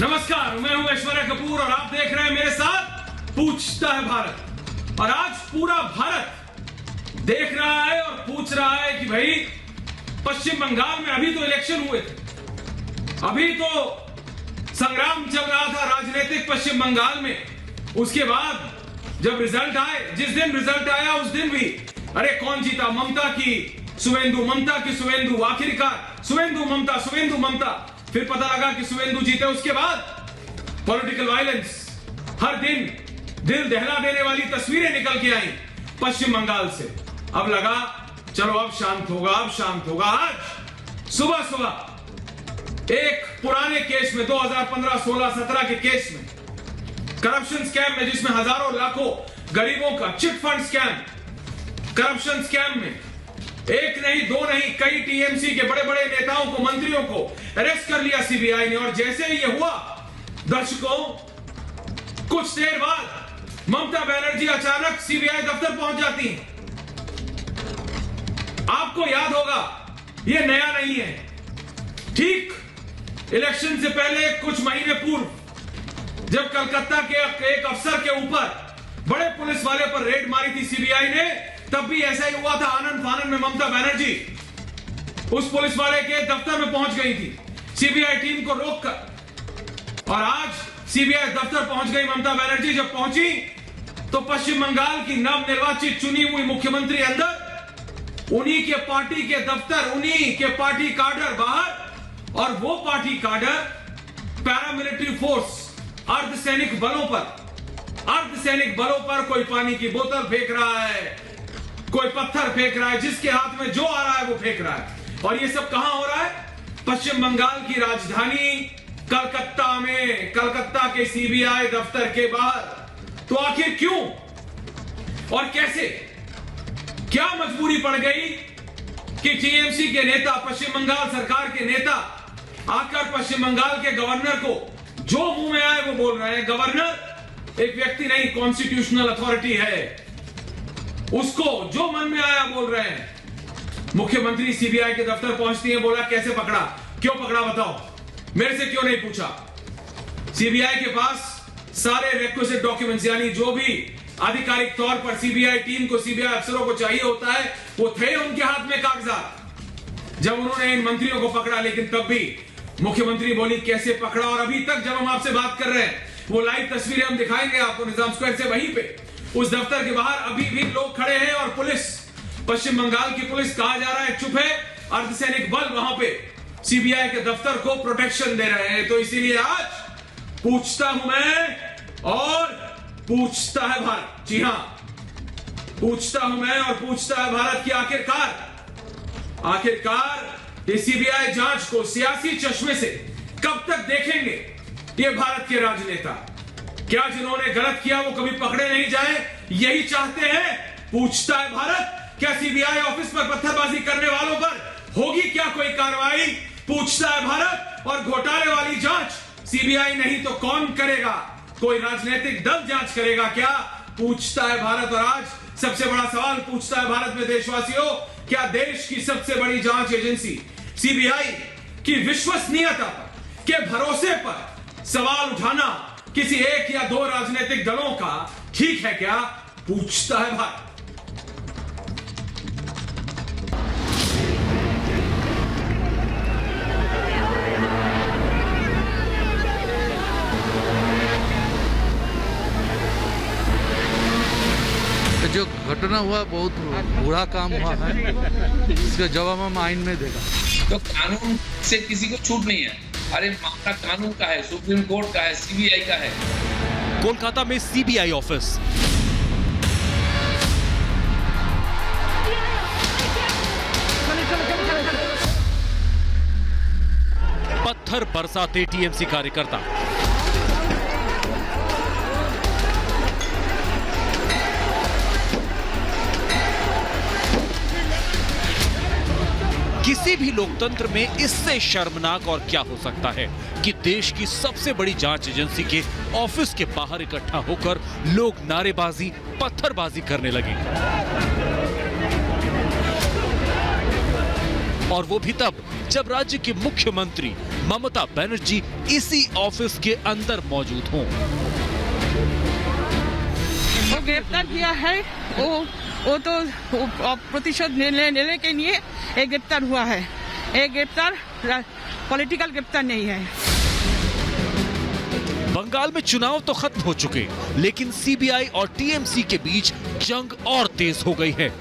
नमस्कार, मैं हूं ऐश्वर्या कपूर और आप देख रहे हैं मेरे साथ पूछता है भारत। और आज पूरा भारत देख रहा है और पूछ रहा है कि भाई पश्चिम बंगाल में अभी तो इलेक्शन हुए थे, अभी तो संग्राम चल रहा था राजनीतिक पश्चिम बंगाल में। उसके बाद जब रिजल्ट आए, जिस दिन रिजल्ट आया उस दिन भी अरे कौन जीता, ममता की शुवेंदु, ममता की शुवेंदु, आखिरकार शुवेंदु ममता। फिर पता लगा कि शुवेंदु जीते। उसके बाद पॉलिटिकल वायलेंस, हर दिन दिल दहला देने वाली तस्वीरें निकल के आई पश्चिम बंगाल से। अब लगा चलो अब शांत होगा। आज सुबह सुबह एक पुराने केस में 2015, 16, 17 के केस में, करप्शन स्कैम में, जिसमें हजारों लाखों गरीबों का chit fund scam, corruption scam में एक नहीं दो नहीं कई टीएमसी के बड़े बड़े नेताओं को, मंत्रियों को अरेस्ट कर लिया सीबीआई ने। और जैसे ही ये हुआ, दर्शकों, कुछ देर बाद ममता बनर्जी अचानक सीबीआई दफ्तर पहुंच जाती हैं। आपको याद होगा, ये नया नहीं है। ठीक इलेक्शन से पहले कुछ महीने पूर्व जब कलकत्ता के एक अफसर के ऊपर बड़े पुलिस वाले पर रेड मारी थी सीबीआई ने, तब भी ऐसा ही हुआ था। आनंद फानंद में ममता बनर्जी उस पुलिस वाले के दफ्तर में पहुंच गई थी सीबीआई टीम को रोककर। और आज सीबीआई दफ्तर पहुंच गई ममता बनर्जी। जब पहुंची तो पश्चिम बंगाल की नवनिर्वाचित चुनी हुई मुख्यमंत्री अंदर, उन्हीं के पार्टी के दफ्तर, उन्हीं के पार्टी काडर बाहर, और वो पार्टी काडर पैरामिलिट्री फोर्स, अर्धसैनिक बलों पर कोई पानी की बोतल फेंक रहा है, कोई पत्थर फेंक रहा है, जिसके हाथ में जो आ रहा है वो फेंक रहा है। और ये सब कहां हो रहा है? पश्चिम बंगाल की राजधानी कलकत्ता में, कलकत्ता के सीबीआई दफ्तर के बाहर। तो आखिर क्यों और कैसे, क्या मजबूरी पड़ गई कि टीएमसी के नेता, पश्चिम बंगाल सरकार के नेता आकर पश्चिम बंगाल के गवर्नर को जो मुंह में आए वो बोल रहे हैं। गवर्नर एक व्यक्ति नहीं, कॉन्स्टिट्यूशनल अथॉरिटी है, उसको जो मन में आया बोल रहे हैं। मुख्यमंत्री सीबीआई के दफ्तर पहुंचती है, बोला कैसे पकड़ा, क्यों पकड़ा बताओ, मेरे से क्यों नहीं पूछा। सीबीआई के पास सारे रिक्विजिट डॉक्यूमेंट्स, यानी जो भी आधिकारिक तौर पर सीबीआई टीम को, सीबीआई अफसरों को चाहिए होता है, वो थे उनके हाथ में कागजात जब उन्होंने इन मंत्रियों को पकड़ा। लेकिन तब भी मुख्यमंत्री बोली कैसे पकड़ा। और अभी तक जब हम आपसे बात कर रहे हैं, वो लाइव तस्वीरें हम दिखाएंगे आपको निजाम स्क्वायर से, वहीं पे उस दफ्तर के बाहर अभी भी लोग खड़े हैं और पुलिस, पश्चिम बंगाल की पुलिस, कहा जा रहा है चुप है, अर्धसैनिक बल वहां पे सीबीआई के दफ्तर को प्रोटेक्शन दे रहे हैं। तो इसीलिए आज पूछता हूं मैं और पूछता है भारत। जी हां, पूछता हूं मैं और पूछता है भारत की आखिरकार ये सीबीआई जांच को सियासी चश्मे से कब तक देखेंगे ये भारत के राजनेता? क्या जिन्होंने गलत किया वो कभी पकड़े नहीं जाए, यही चाहते हैं? पूछता है भारत, क्या सीबीआई ऑफिस पर पत्थरबाजी करने वालों पर होगी क्या कोई कार्रवाई? पूछता है भारत। और घोटाले वाली जांच सीबीआई नहीं तो कौन करेगा? कोई राजनीतिक दल जांच करेगा क्या? पूछता है भारत। और आज सबसे बड़ा सवाल पूछता है भारत में, देशवासियों, क्या देश की सबसे बड़ी जांच एजेंसी सीबीआई की विश्वसनीयता पर, के भरोसे पर सवाल उठाना किसी एक या दो राजनीतिक दलों का ठीक है क्या? पूछता है भारत। जो घटना हुआ बहुत बुरा काम हुआ है, इसका जवाब हम आइन में देगा। तो कानून से किसी को छूट नहीं है। अरे मामला कानून का है, सुप्रीम कोर्ट का है, सीबीआई का है। कोलकाता में सीबीआई ऑफिस, पत्थर बरसाते टीएमसी कार्यकर्ता, किसी भी लोकतंत्र में इससे शर्मनाक और क्या हो सकता है कि देश की सबसे बड़ी जांच एजेंसी के ऑफिस के बाहर इकट्ठा होकर लोग नारेबाजी, पत्थरबाजी करने लगे। और वो भी तब जब राज्य की मुख्यमंत्री ममता बनर्जी इसी ऑफिस के अंदर मौजूद हों। वो गिरफ्तार किया है, वो तो प्रतिशोध लेने के लिए एक गिरफ्तार हुआ है। एक गिरफ्तार पॉलिटिकल गिरफ्तार नहीं है। बंगाल में चुनाव तो खत्म हो चुके, लेकिन सीबीआई और टीएमसी के बीच जंग और तेज हो गई है।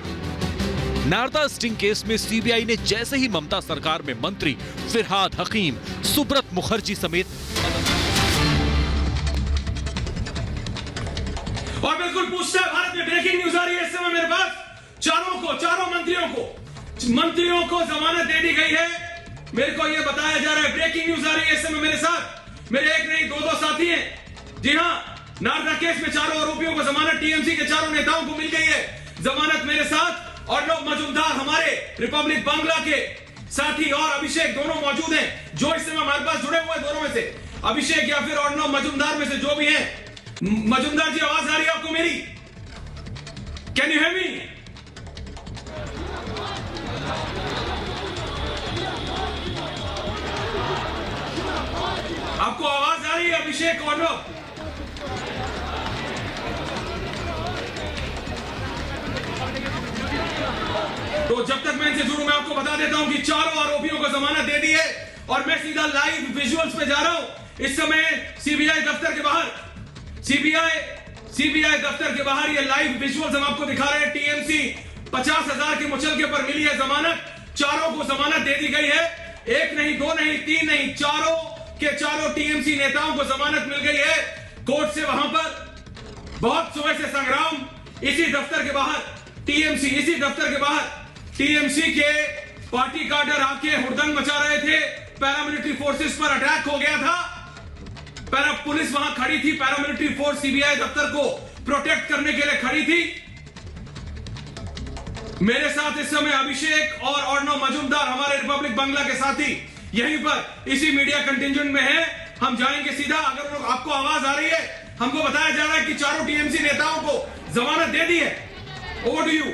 नारदा स्टिंग केस में सीबीआई ने जैसे ही ममता सरकार में मंत्री फिरहाद हकीम, सुब्रत मुखर्जी समेत और बिल्कुल पूछता है, भारत में ब्रेकिंग न्यूज आ रही है इस समय मेरे पास, चारों मंत्रियों को जमानत दे दी गई है। मेरे को यह बताया जा रहा है, ब्रेकिंग न्यूज आ रही है इस समय मेरे साथ, मेरे एक नहीं दो साथी हैं। जी हां, नारदा केस में चारों आरोपियों को जमानत, टीएमसी के चारों नेताओं को मिल गई है जमानत। मेरे साथ अर्णब मजूमदार हमारे रिपब्लिक बांग्ला के साथी और अभिषेक दोनों मौजूद हैं, जो इस समय हमारे पास जुड़े हुए दोनों में से, अभिषेक या फिर अर्णब मजूमदार में से जो भी है। मजूमदार जी, आवाज आ रही है आपको मेरी? Can you hear me? आपको आवाज आ रही है अभिषेक और अर्णब? तो जब तक मैं इनसे जुड़ूं, मैं आपको बता देता हूं कि चारों आरोपियों को जमानत दे दी है और मैं सीधा लाइव विजुअल्स पे जा रहा हूं। इस समय सीबीआई दफ्तर के बाहर, सीबीआई दफ्तर के बाहर ये लाइव विजुअल्स हम आपको दिखा रहे हैं। टीएमसी 50,000 के मुचलके पर मिली है जमानत, चारों को जमानत दे दी गई है। एक नहीं, दो नहीं, तीन नहीं, चारों के चारों टीएमसी नेताओं को जमानत मिल गई है कोर्ट से। वहां पर बहुत सुबह से संग्राम, इसी दफ्तर के बाहर इसी दफ्तर के बाहर टीएमसी के पार्टी कार्डर आके हुड़दंग मचा रहे थे। पैरामिलिट्री फोर्सेस पर अटैक हो गया था, पुलिस वहां खड़ी थी, पैरामिलिट्री फोर्स सीबीआई दफ्तर को प्रोटेक्ट करने के लिए खड़ी थी। मेरे साथ इस समय अभिषेक और अर्णब मजूमदार हमारे रिपब्लिक बांग्ला के साथी यहीं पर इसी मीडिया कंटिंजेंट में हैं। हम जाएंगे सीधा, अगर आपको आवाज आ रही है, हमको बताया जा रहा है कि चारों टीएमसी नेताओं को जमानत दे दी है। Over to you.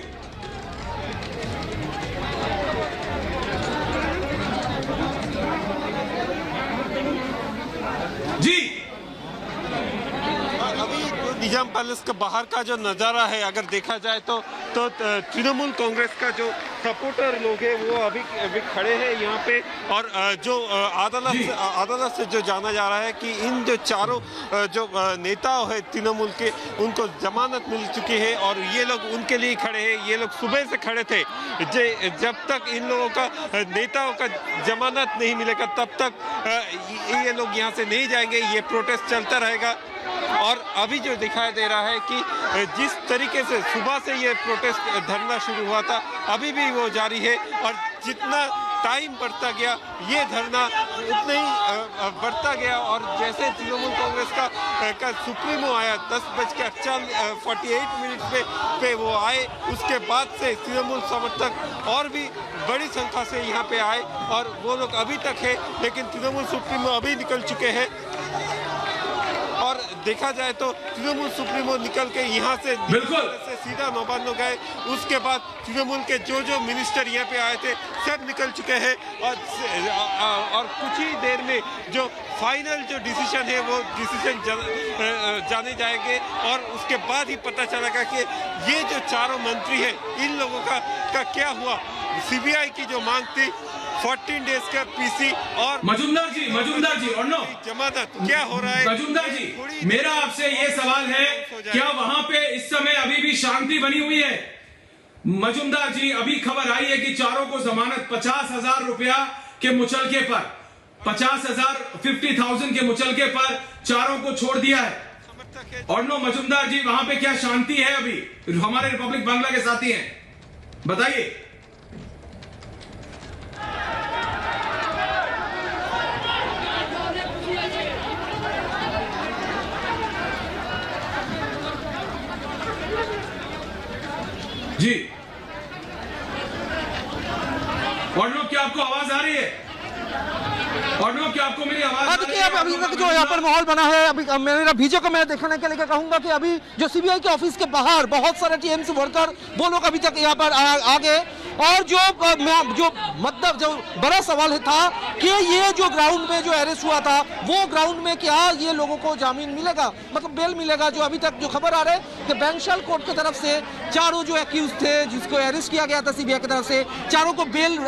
जी, अभी निजाम पैलेस के बाहर का जो नज़ारा है, अगर देखा जाए तो तृणमूल कांग्रेस का जो सपोर्टर लोग हैं वो अभी खड़े हैं यहाँ पे। और जो अदालत से जो जाना जा रहा है कि इन जो चारों जो नेता है तृणमूल के, उनको जमानत मिल चुकी है और ये लोग उनके लिए खड़े हैं। ये लोग सुबह से खड़े थे, जब तक इन लोगों का नेताओं का जमानत नहीं मिलेगा तब तक ये लोग यहाँ से नहीं जाएंगे। ये प्रोटेस्ट चलता रहेगा। और अभी जो दिखाई दे रहा है कि जिस तरीके से सुबह से ये प्रोटेस्ट धरना शुरू हुआ था, अभी भी वो जारी है। और जितना टाइम बढ़ता गया ये धरना उतना ही बढ़ता गया। और जैसे तृणमूल कांग्रेस का सुप्रीमो आया 10:48 पे वो आए, उसके बाद से तृणमूल समर्थक और भी बड़ी संख्या से यहाँ पे आए और वो लोग अभी तक है, लेकिन तृणमूल सुप्रीमो अभी निकल चुके हैं। और देखा जाए तो तृणमूल सुप्रीमो निकल के यहाँ से सीधा नौबानो गए। उसके बाद तृणमूल के जो मिनिस्टर यहाँ पे आए थे सब निकल चुके हैं। और कुछ ही देर में जो फाइनल जो डिसीजन है वो डिसीजन जाने जाएंगे और उसके बाद ही पता चलेगा कि ये जो चारों मंत्री हैं इन लोगों का क्या हुआ। सीबीआई की जो मांग थी 14 डेज का पीसी और मजूमदार जी और नो जमानत, क्या हो रहा है? मजूमदार जी, मेरा आपसे ये सवाल है, क्या वहां पे इस समय अभी भी शांति बनी हुई है? मजूमदार जी, अभी खबर आई है कि चारों को जमानत 50,000 रुपया के मुचलके पर, 50,000 के मुचलके पर चारों को छोड़ दिया है। और नो मजूमदार जी, वहां पे क्या शांति है? अभी हमारे रिपब्लिक बांग्ला के साथी हैं, बताइए। जी, और नो, क्या आपको आवाज आ रही है? और नो, क्या आपको मेरी आवाज आ रही है? अभी तक जो यहाँ पर माहौल बना है, अभी मेरा वीडियो को मैं देखने के लिए कहूंगा कि अभी जो सीबीआई के ऑफिस के बाहर बहुत सारे टीएमसी वर्कर वो लोग अभी तक यहाँ पर आ गए और जो मतलब जो बड़ा सवाल था कि ये जो ग्राउंड में जो अरेस्ट हुआ था वो ग्राउंड में क्या ये लोगों को जामीन मिलेगा, मतलब बेल मिलेगा। जो अभी तक जो खबर आ रहा है कि बैंशाल कोर्ट की तरफ से चारों जो एक्यूज थे जिसको अरेस्ट किया गया था सीबीआई की तरफ से, चारों को बेल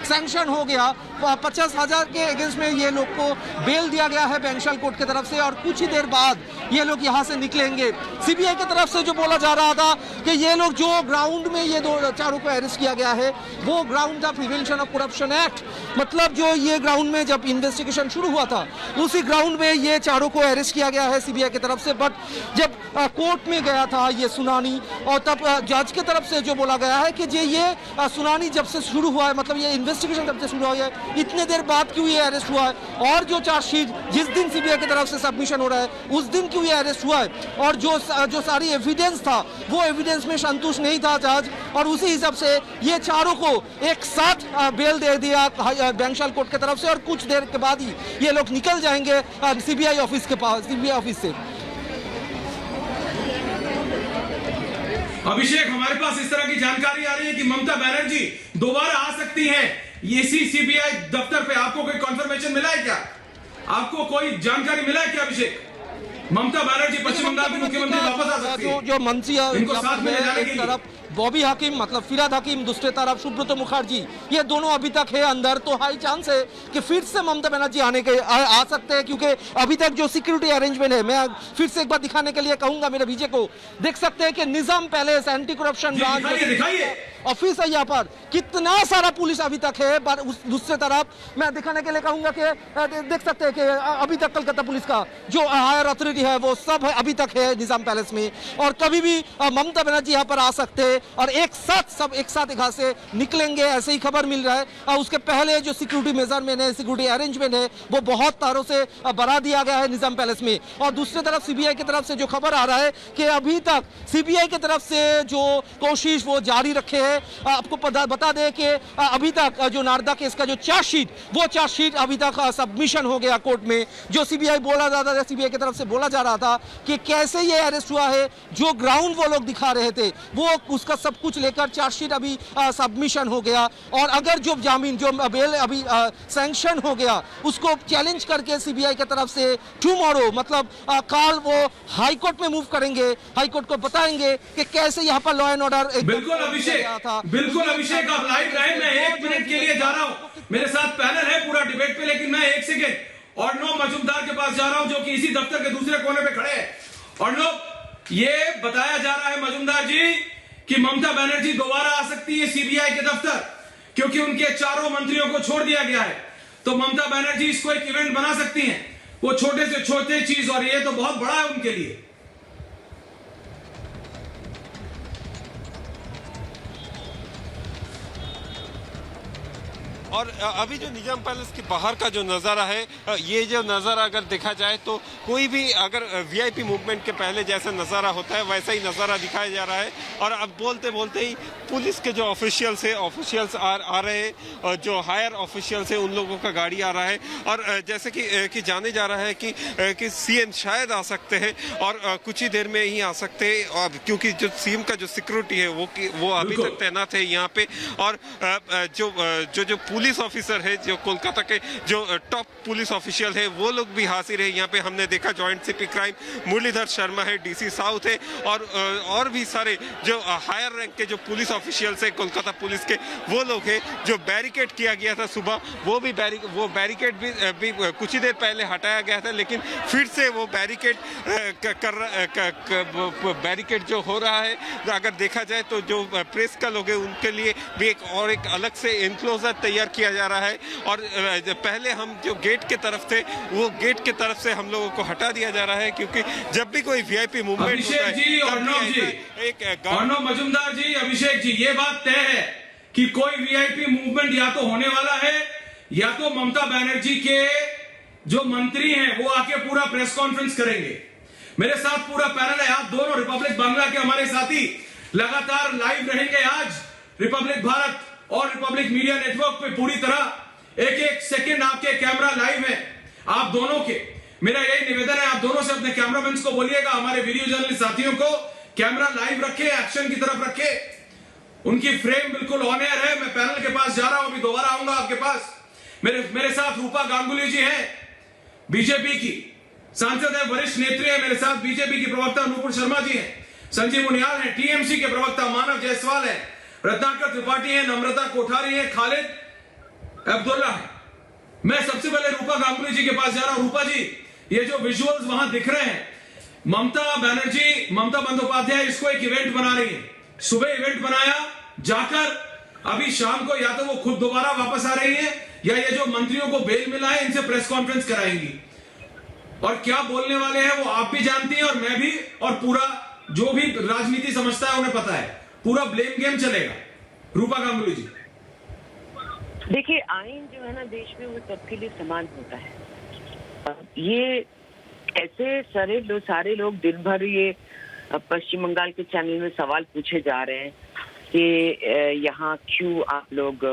सैंक्शन हो गया। 50,000 के अगेंस्ट में ये लोग को बेल दिया गया है बैंशाल कोर्ट की तरफ से और कुछ ही देर बाद ये लोग यहाँ से निकलेंगे। सीबीआई की तरफ से जो बोला जा रहा था कि ये लोग जो ग्राउंड में ये चारों को अरेस्ट किया गया है वो ग्राउंड था प्रिवेंशन ऑफ करप्शन एक्ट, मतलब जो ये ग्राउंड में जब इन्वेस्टिगेशन शुरू हुआ था उसी ग्राउंड में ये चारों को अरेस्ट किया गया है सीबीआई की तरफ से। बट जब कोर्ट में गया था ये सुनानी और तब जज की तरफ से जो बोला गया है कि ये सुनानी जब से शुरू हुआ है, मतलब ये इन्वेस्टिगेशन जब से शुरू हुआ है इतने देर बाद क्यों ये अरेस्ट हुआ है और जो चार्जशीट जिस दिन सीबीआई की तरफ से सबमिशन हो रहा है उस दिन क्यों ये अरेस्ट हुआ है और जो सारी एविडेंस था वो एविडेंस में संतुष्ट नहीं था जज और उसी हिसाब से ये चारों को एक साथ बेल दे दिया बैंशाल कोर्ट की तरफ से और कुछ देर के बाद ही ये लोग निकल जाएंगे सीबीआई ऑफिस के पास, सीबीआई ऑफिस से। अभिषेक, हमारे पास इस तरह की जानकारी आ रही है कि ममता बनर्जी दोबारा आ सकती हैं इसी सीबीआई दफ्तर पे। आपको कोई कंफर्मेशन मिला है क्या? आपको कोई जानकारी मिला है क्या अभिषेक? ममता बनर्जी पश्चिम बंगाल की मुख्यमंत्री वापस आ सकती है? जो मंत्री इनको साथ में ले जाने के लिए बॉबी हकीम मतलब फिराद हकीम, दूसरे तरफ सुब्रतो मुखर्जी, ये दोनों अभी तक है अंदर। तो हाई चांस है कि फिर से ममता बनर्जी आ सकते हैं क्योंकि अभी तक जो सिक्योरिटी अरेंजमेंट है, मैं फिर से एक बार दिखाने के लिए कहूंगा मेरे विजय को, देख सकते हैं कि Nizam palace, anti corruption branch office है, यहाँ पर कितना सारा पुलिस अभी तक है। पर दूसरे तरफ मैं दिखाने के लिए कहूंगा कि देख सकते हैं कि अभी तक कलकत्ता पुलिस का जो हायर अथॉरिटी है वो सब है अभी तक है निजाम पैलेस में और कभी भी ममता बनर्जी यहाँ पर आ सकते हैं और सब एक साथ यहाँ से निकलेंगे, ऐसे ही खबर मिल रहा है। और उसके पहले जो सिक्योरिटी मेजरमेंट है, सिक्योरिटी अरेंजमेंट है वो बहुत तारों से बढ़ा दिया गया है निजाम पैलेस में। और दूसरी तरफ सीबीआई की तरफ से जो खबर आ रहा है कि अभी तक सीबीआई की तरफ से जो कोशिश वो जारी रखे है। आपको बता दें कि अभी तक जो नारदा केस का जो चार्जशीट अभी तक सबमिशन हो गया कोर्ट में। जो सीबीआई की तरफ से बोला जा रहा था कि कैसे ये अरेस्ट हुआ है, जो ग्राउंड वो लोग दिखा रहे थे वो उसका सब कुछ लेकर चार्जशीट अभी सबमिशन हो गया। और अगर जो जामीन जो बेल अभी सैंक्शन हो गया उसको चैलेंज करके सीबीआई की तरफ से टुमारो मतलब कल वो हाई कोर्ट में मूव करेंगे, हाई कोर्ट को बताएंगे कि कैसे यहाँ पर लॉ एंड ऑर्डर। बिल्कुल अभिषेक, आप लाइव रहे। मैं 1 मिनट के लिए जा रहा हूं, मेरे साथ पैनल है पूरा डिबेट पे, लेकिन मैं 1 सेकेंड अर्णव मजूमदार के पास जा रहा हूं जो कि इसी दफ्तर के दूसरे कोने पे खड़े हैं। अर्णव, ये बताया जा रहा है मजूमदार जी कि ममता बनर्जी दोबारा आ सकती है सीबीआई के दफ्तर क्योंकि उनके चारों मंत्रियों को छोड़ दिया गया है। तो ममता बनर्जी इसको एक इवेंट बना सकती हैं, वो छोटे से छोटे चीज, और ये तो बहुत बड़ा है उनके लिए। और अभी जो निजाम पैलेस के बाहर का जो नज़ारा है, ये जो नज़ारा अगर देखा जाए तो कोई भी अगर वीआईपी मूवमेंट के पहले जैसा नज़ारा होता है वैसा ही नज़ारा दिखाया जा रहा है। और अब बोलते बोलते ही पुलिस के जो ऑफिशियल्स आ रहे हैं और जो हायर ऑफिशियल्स हैं उन लोगों का गाड़ी आ रहा है। और जैसे कि जाने जा रहा है कि सीएम शायद आ सकते हैं और कुछ ही देर में ही आ सकते हैं क्योंकि जो सीएम का जो सिक्योरिटी है वो अभी तक तैनात है यहाँ पे। और जो पुलिस ऑफिसर है, जो कोलकाता के जो टॉप पुलिस ऑफिशियल है वो लोग भी हाजिर है यहाँ पे। हमने देखा joint CP crime Murlidhar Sharma है, डीसी साउथ है और भी सारे जो हायर रैंक के जो पुलिस ऑफिशियल्स है कोलकाता पुलिस के वो लोग हैं। जो बैरिकेड किया गया था सुबह वो बैरिकेड भी कुछ ही देर पहले हटाया गया था, लेकिन फिर से वो बैरिकेड जो हो रहा है। अगर देखा जाए तो जो प्रेस का लोग है उनके लिए भी एक अलग से एनक्लोजर तैयार किया जा रहा है। और पहले हम जो गेट के तरफ थे वो गेट के तरफ से हम लोगों को हटा दिया जा रहा है क्योंकि जब भी कोई वीआईपी मूवमेंट अभिषेक जी, अर्णव मजूमदार जी, अभिषेक जी, ये बात तय है कि कोई वीआईपी मूवमेंट या तो होने वाला है या तो ममता बनर्जी के जो मंत्री हैं वो आके पूरा प्रेस कॉन्फ्रेंस करेंगे। मेरे साथ पूरा पैनल है, आप दोनों रिपब्लिक बांग्ला के हमारे साथी लगातार लाइव रहेंगे आज रिपब्लिक भारत और रिपब्लिक मीडिया नेटवर्क पे पूरी तरह एक सेकंड आपके कैमरा लाइव है आप दोनों के। मेरा यही निवेदन है, आप दोनों से अपने कैमरामैन को बोलिएगा, हमारे वीडियो जर्नलिस्ट साथियों को कैमरा लाइव रखे, एक्शन की तरफ रखे। उनकी फ्रेम बिल्कुल ऑन एयर है। मैं पैनल के पास जा रहा हूं, अभी दोबारा आऊंगा आपके पास। मेरे साथ रूपा गांगुली जी हैं, बीजेपी की सांसद है, वरिष्ठ नेत्री है। मेरे साथ बीजेपी की प्रवक्ता नुपुर शर्मा जी हैं, संजीव मुनियाल है, टीएमसी के प्रवक्ता मानव जायसवाल है, रत्नाकर त्रिपाठी है, नम्रता कोठारी है, खालिद अब्दुल्ला है। मैं सबसे पहले रूपा गांगुली जी के पास जा रहा हूं। रूपा जी, ये जो विजुअल्स वहां दिख रहे हैं, ममता बंदोपाध्याय इसको एक इवेंट बना रही है। सुबह इवेंट बनाया जाकर, अभी शाम को या तो वो खुद दोबारा वापस आ रही है या ये जो मंत्रियों को बेल मिला है इनसे प्रेस कॉन्फ्रेंस कराएंगी। और क्या बोलने वाले हैं वो आप भी जानती हैं और मैं भी, और पूरा जो भी राजनीति समझता है उन्हें पता है। पूरा ब्लेम गेम चलेगा। रूपा गांगुली जी, देखिए, आईन जो है ना देश में, वो सबके लिए समान होता है। ये ऐसे सारे लोग दिन भर ये पश्चिम बंगाल के चैनल में सवाल पूछे जा रहे हैं कि यहाँ क्यों आप लोग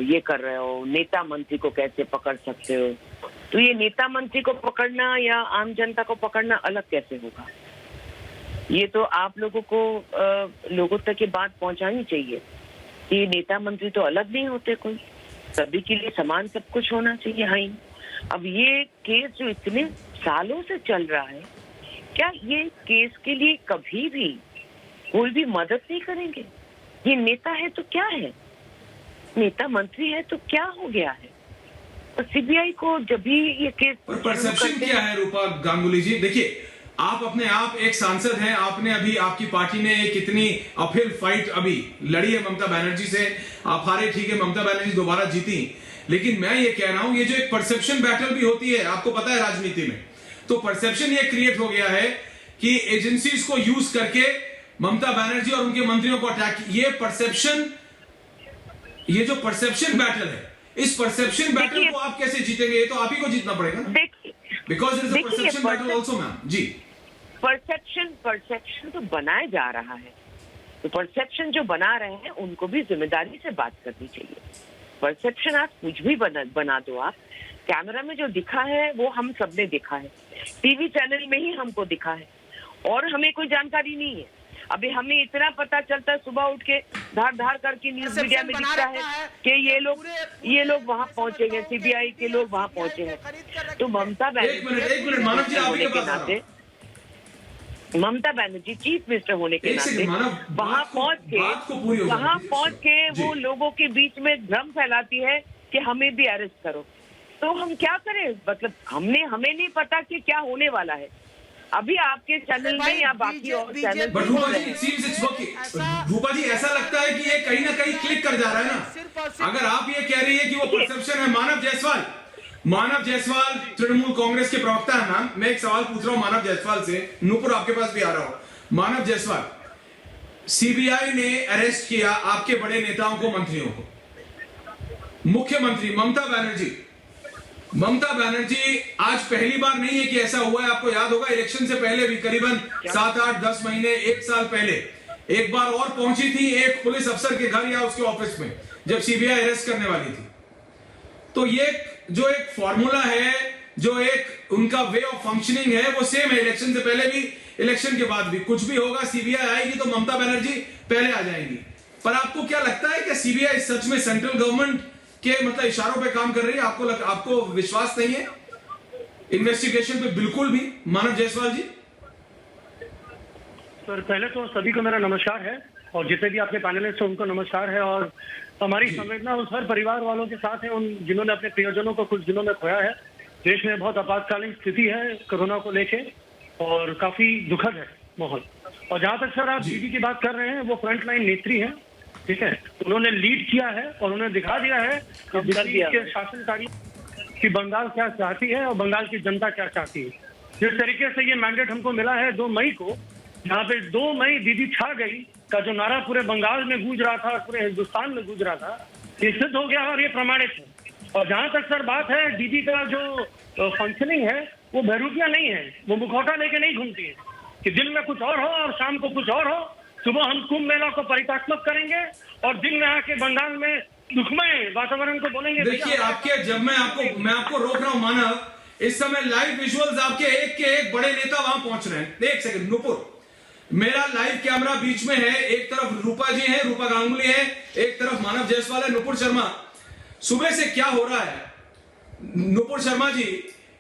ये कर रहे हो, नेता मंत्री को कैसे पकड़ सकते हो। तो ये नेता मंत्री को पकड़ना या आम जनता को पकड़ना अलग कैसे होगा? ये तो आप लोगों को लोगों तक ये बात पहुंचानी चाहिए कि नेता मंत्री तो अलग नहीं होते, कोई सभी के लिए समान सब कुछ होना चाहिए। हाँ, अब ये केस जो इतने सालों से चल रहा है, क्या ये केस के लिए कभी भी कोई भी मदद नहीं करेंगे? ये नेता है तो क्या है, नेता मंत्री है तो क्या हो गया है? और सीबीआई को जब भी ये केस, परसेप्शन क्या है रूपा गांगुली जी? देखिए, आप अपने आप एक सांसद हैं, आपने अभी आपकी पार्टी ने एक इतनी अपहिल फाइट अभी लड़ी है ममता बनर्जी से, आप हारे, ठीक है, ममता बनर्जी दोबारा जीती। लेकिन मैं ये कह रहा हूं, ये जो एक परसेप्शन बैटल भी होती है, आपको पता है राजनीति में, तो परसेप्शन ये क्रिएट हो गया है कि एजेंसीज को यूज करके ममता बनर्जी और उनके मंत्रियों को अटैक। ये जो परसेप्शन बैटल है, इस परसेप्शन बैटल को आप कैसे जीतेंगे? ये तो आप ही को जीतना पड़ेगा ना, because it is a perception battle also ma'am ji. Perception तो बनाया जा रहा है, तो परसेप्शन जो बना रहे हैं उनको भी जिम्मेदारी से बात करनी चाहिए। परसेप्शन आप कुछ भी बना दो, आप कैमरा में जो दिखा है वो हम सबने देखा है, टीवी चैनल में ही हमको दिखा है, और हमें कोई जानकारी नहीं है। अभी हमें इतना पता चलता है सुबह उठ के धार करके न्यूज मीडिया में दिखता है कि ये लोग वहां पहुंचे हैं, सीबीआई के लोग वहां पहुंचे हैं। तो ममता बनर्जी चीफ मिनिस्टर होने के नाते वहां पहुंच के वो लोगों के बीच में भ्रम फैलाती है कि हमें भी अरेस्ट करो। तो हम क्या करें? मतलब हमें नहीं पता कि क्या होने वाला है। अभी आपके चैनल में या बाकी और चैनल, रूपा जी ऐसा लगता है कि ये कहीं ना कहीं क्लिक कर जा रहा है ना। अगर आप ये कह रही है कि वो परसेप्शन है। मानव जायसवाल तृणमूल कांग्रेस के प्रवक्ता है मैम, मैं एक सवाल पूछ रहा हूं मानव जायसवाल से, नूपुर आपके पास भी आ रहा हूं। मानव जायसवाल, सीबीआई ने अरेस्ट किया आपके बड़े नेताओं को, मंत्रियों को, मुख्यमंत्री ममता बनर्जी आज पहली बार नहीं है कि ऐसा हुआ है। आपको याद होगा इलेक्शन से पहले भी करीबन 7, 8, 10 महीने, 1 साल पहले एक बार और पहुंची थी एक पुलिस अफसर के घर या उसके ऑफिस में, जब सीबीआई अरेस्ट करने वाली थी। तो ये जो एक फॉर्मूला है, जो एक उनका वे ऑफ फंक्शनिंग है, वो सेम है इलेक्शन से पहले भी, इलेक्शन के बाद भी। कुछ भी होगा, सीबीआई आएगी तो ममता बनर्जी पहले आ जाएंगी। पर आपको क्या लगता है कि सीबीआई सच में सेंट्रल गवर्नमेंट के मतलब इशारों पे काम कर रही है? आपको विश्वास नहीं है इन्वेस्टिगेशन पे? बिल्कुल भी। मानव जायसवाल जी। सर, पहले तो सभी को मेरा नमस्कार है, और जितने भी आपके पैनलिस्ट हैं उनको नमस्कार है। और हमारी संवेदना उस हर परिवार वालों के साथ है, उन जिन्होंने अपने प्रियजनों को कुछ दिनों में खोया है। देश में बहुत आपातकालीन स्थिति है कोरोना को लेके, और काफी दुखद है माहौल। और जहाँ तक सर आप दीदी की बात कर रहे हैं, वो फ्रंटलाइन नेत्री है, ठीक है। उन्होंने लीड किया है और उन्होंने दिखा दिया है कि दिल्ली के शासनकारी कि बंगाल क्या चाहती है और बंगाल की जनता क्या चाहती है। जिस तरीके से ये मैंडेट हमको मिला है 2 मई को, जहाँ पे 2 मई दीदी छा गई का जो नारा पूरे बंगाल में गूंज रहा था, पूरे हिंदुस्तान में गूंज रहा था, ये सिद्ध हो गया और ये प्रमाणित है। और जहाँ तक सर बात है दीदी का जो फंक्शनिंग है, वो बहरूपिया नहीं है, वो मुखौटा लेके नहीं घूमती है कि दिन में कुछ और हो और शाम को कुछ और हो। सुबह हम कुंभ मेला को परितात्मक करेंगे और दिन में आके बंगाल में दुखमय वातावरण को बोलेंगे। देखिए, आपके जब मैं आपको रोक रहा हूं मानव, इस समय लाइव विजुअल्स आपके एक के एक बड़े नेता वहां पहुंच रहे हैं। एक सेकंड नूपुर, मेरा लाइव कैमरा बीच में है, एक तरफ रूपा जी है, रूपा गांगुली है, एक तरफ मानव जायसवाल है, नुपुर शर्मा। सुबह से क्या हो रहा है नुपुर शर्मा जी,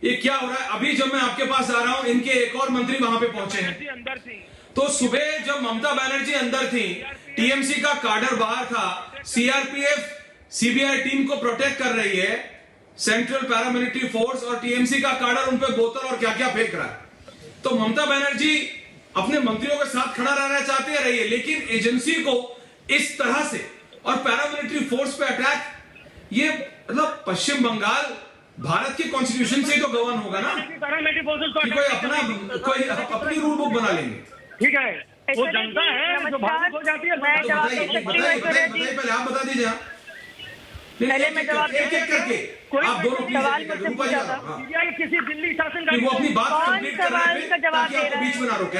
ये क्या हो रहा है? अभी जब मैं आपके पास आ रहा हूं, इनके एक और मंत्री वहां पे पहुंचे हैं। तो सुबह जब ममता बनर्जी अंदर थी, टीएमसी का काडर बाहर था, सीआरपीएफ सीबीआई टीम को प्रोटेक्ट कर रही है, सेंट्रल पैरामिलिट्री फोर्स, और टीएमसी का काडर उन पे बोतल और क्या क्या फेंक रहा है। तो ममता बनर्जी अपने मंत्रियों के साथ खड़ा रहना चाहते हैं, रहिए, लेकिन एजेंसी को इस तरह से और पैरामिलिट्री फोर्स पे अटैक, ये मतलब पश्चिम बंगाल भारत के कॉन्स्टिट्यूशन से तो गवर्न होगा ना, कि कोई अपनी रूल बुक बना लेंगे। ठीक है, वो जनता है जो भावुक हो जाती है। बताइए पहले आप बता दीजिए। पहले मैं जवाब एक एक करके आप दोनों सवाल मुझसे पूछा था, किसी दिल्ली शासन का वो अपनी बात कौन कंप्लीट कर सवाल रहे का थे जवाब ताकि दे आपको रहा बीच में ना रोके।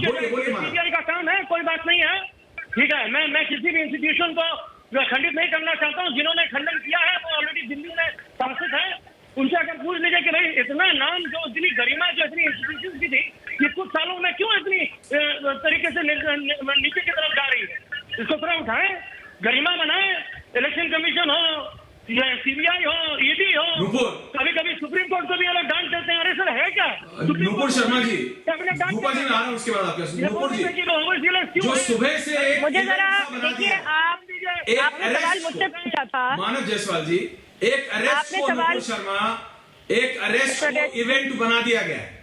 बोलिए बोलिए सीबीआई का काम है, कोई बात नहीं है। ठीक है, मैं किसी भी इंस्टीट्यूशन को खंडित नहीं करना चाहता हूँ। जिन्होंने खंडन किया है वो ऑलरेडी दिल्ली में शासित है, उनसे अगर पूछ लीजिए कि भाई इतना नाम, जो इतनी गरिमा, जो इतनी इंस्टीट्यूशन की थी, ये कुछ सालों में क्यों इतनी तरीके से नीचे की तरफ जा रही है? इसको थोड़ा उठाएं, गरिमा बनाएं। इलेक्शन कमीशन हो, सीबीआई हो, ईडी हो, कभी कभी सुप्रीम कोर्ट को भी अलग डांट देते हैं। अरे सर है क्या नुपुर शर्मा जी, नुपुर जी में आ रहा हूँ, उसके बाद आपके नुपुर जी, जो सुबह से मुझे जरा देखिए, आपने सवाल मुझसे पूछा था मानव जायसवाल जी, एक अरेस्ट को नुपुर शर्मा, एक अरेस्ट को इवेंट बना दिया गया है,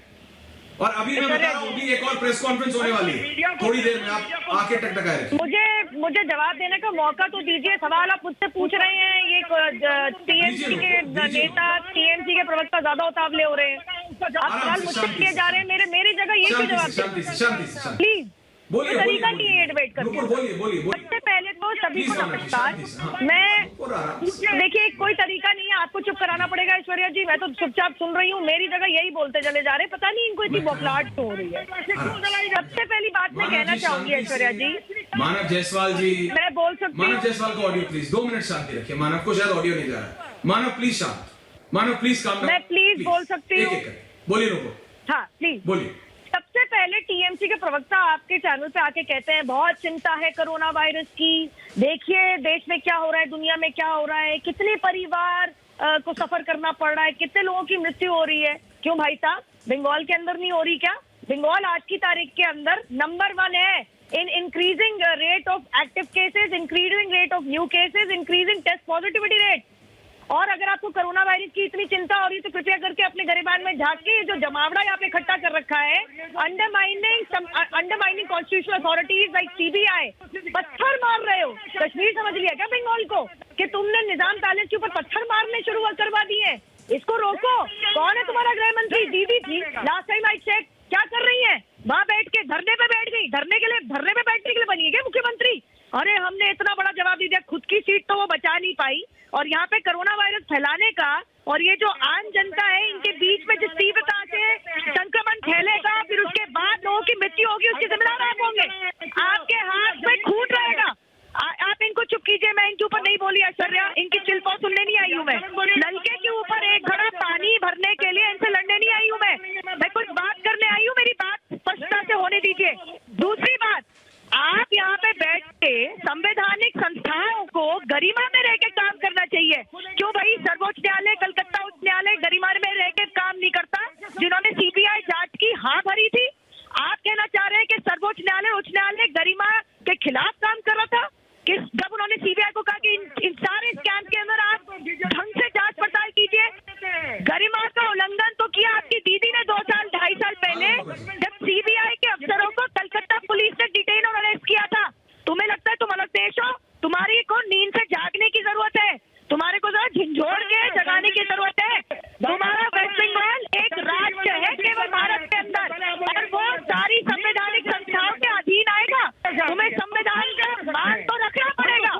और अभी मैं बता रहा हूँ कि एक और प्रेस कॉन्फ्रेंस होने वाली है थोड़ी देर में, आप आके टकटकाए रहे। मुझे जवाब देने का मौका तो दीजिए। सवाल आप मुझसे पूछ रहे हैं, ये टीएमसी के नेता, टीएमसी के प्रवक्ता ज्यादा उतावले हो रहे हैं, आप सवाल मुझसे किए जा रहे हैं, मेरी जगह ये जवाब प्लीज। बोलिए, तरीका नहीं है डिबेट करके। बोलिए। सबसे पहले तो सभी को नमस्कार। मैं देखिए, कोई तरीका नहीं है, आपको चुप कराना पड़ेगा ऐश्वर्या जी, मैं तो चुपचाप सुन रही हूँ। मेरी जगह यही बोलते चले जा रहे हैं, पता नहीं इनको इतनी बौखलाहट क्यों हो रही है। सबसे पहली बात मैं कहना चाहूंगी ऐश्वर्या जी, मानव जायसवाल जी, मैं बोल सकती हूँ। मानव जायसवाल को ऑडियो प्लीज 2 मिनट शांति रखिए। मानव को शायद ऑडियो नहीं जा रहा। मानव प्लीज शांत, मानव प्लीज काम। मैं प्लीज बोल सकती हूँ। बोलिए रुको। हाँ प्लीज बोलिए। सबसे पहले टीएमसी के प्रवक्ता आपके चैनल पे आके कहते हैं बहुत चिंता है कोरोना वायरस की, देखिए देश में क्या हो रहा है, दुनिया में क्या हो रहा है, कितने परिवार को सफर करना पड़ रहा है, कितने लोगों की मृत्यु हो रही है। क्यों भाई साहब, बंगाल के अंदर नहीं हो रही क्या? बंगाल आज की तारीख के अंदर नंबर 1 है in increasing rate of active cases, increasing rate of new cases, increasing test positivity rate. और अगर आपको कोरोना वायरस की इतनी चिंता हो रही है तो कृपया करके अपने गरिबान में झांक के जो जमावड़ा यहाँ पे इकट्ठा कर रखा है, undermining constitutional authorities like CBI, पत्थर मार रहे हो। कश्मीर समझ लिया क्या बंगाल को, कि तुमने निजाम पैलेस के ऊपर पत्थर मारने शुरू करवा दिए? इसको रोको। कौन है तुम्हारा गृह मंत्री? दीदी थी लास्ट टाइम आई चेक, क्या कर रही है वहां बैठ के? धरने पे बैठ गई, धरने पे बैठने के लिए बनी है क्या मुख्यमंत्री? अरे हमने इतना बड़ा जवाब दे दिया, खुद की सीट तो वो बचा नहीं पाई, और यहाँ पे कोरोना वायरस फैलाने का, और ये जो आम जनता है इनके बीच में जिस तीव्रता से संक्रमण फैलेगा, फिर उसके बाद लोगों की मृत्यु होगी, उसके जिम्मेदार आप होंगे। आपके हाथ में खून रहेगा। आप इनको चुप कीजिए, मैं इनके ऊपर नहीं बोली ऐश्वर्या, इनकी चिल्पा सुनने नहीं आई हूँ मैं। नलके के ऊपर एक घड़ा पानी भरने के लिए इनसे लड़ने नहीं आई हूँ मैं कुछ बात करने आई हूँ, मेरी बात स्पष्टता से होने दीजिए। दूसरी बात, आप यहाँ पे बैठ के संवैधानिक संस्थाओं को गरिमा में रह के काम करना चाहिए। क्यों भाई, सर्वोच्च न्यायालय, कलकत्ता उच्च न्यायालय गरिमा में रह के काम नहीं करता? जिन्होंने सीबीआई जांच की हाँ भरी थी, आप कहना चाह रहे हैं कि सर्वोच्च न्यायालय, उच्च न्यायालय गरिमा के खिलाफ काम कर रहा था? कि जब उन्होंने सीबीआई को कहा कि इन सारे स्कैम के अंदर आप ढंग से जांच पड़ताल कीजिए, गरिमा का उल्लंघन तो किया आपकी दीदी ने 2 साल 2.5 साल पहले, जब सीबीआई के अफसरों को कलकत्ता पुलिस ने डिटेन और अरेस्ट किया था। तुम्हें लगता है तुम अलग देश हो? तुम्हारी को नींद से जागने की जरूरत है, तुम्हारे को जरा झिंझोड़ के जगाने की जरूरत है। तुम्हारा वेस्ट बंगाल एक राज्य है केवल भारत के अंदर, और वो सारी संवैधानिक संस्थाओं के अधीन आएगा। तुम्हें संविधान का मान तो रखना पड़ेगा।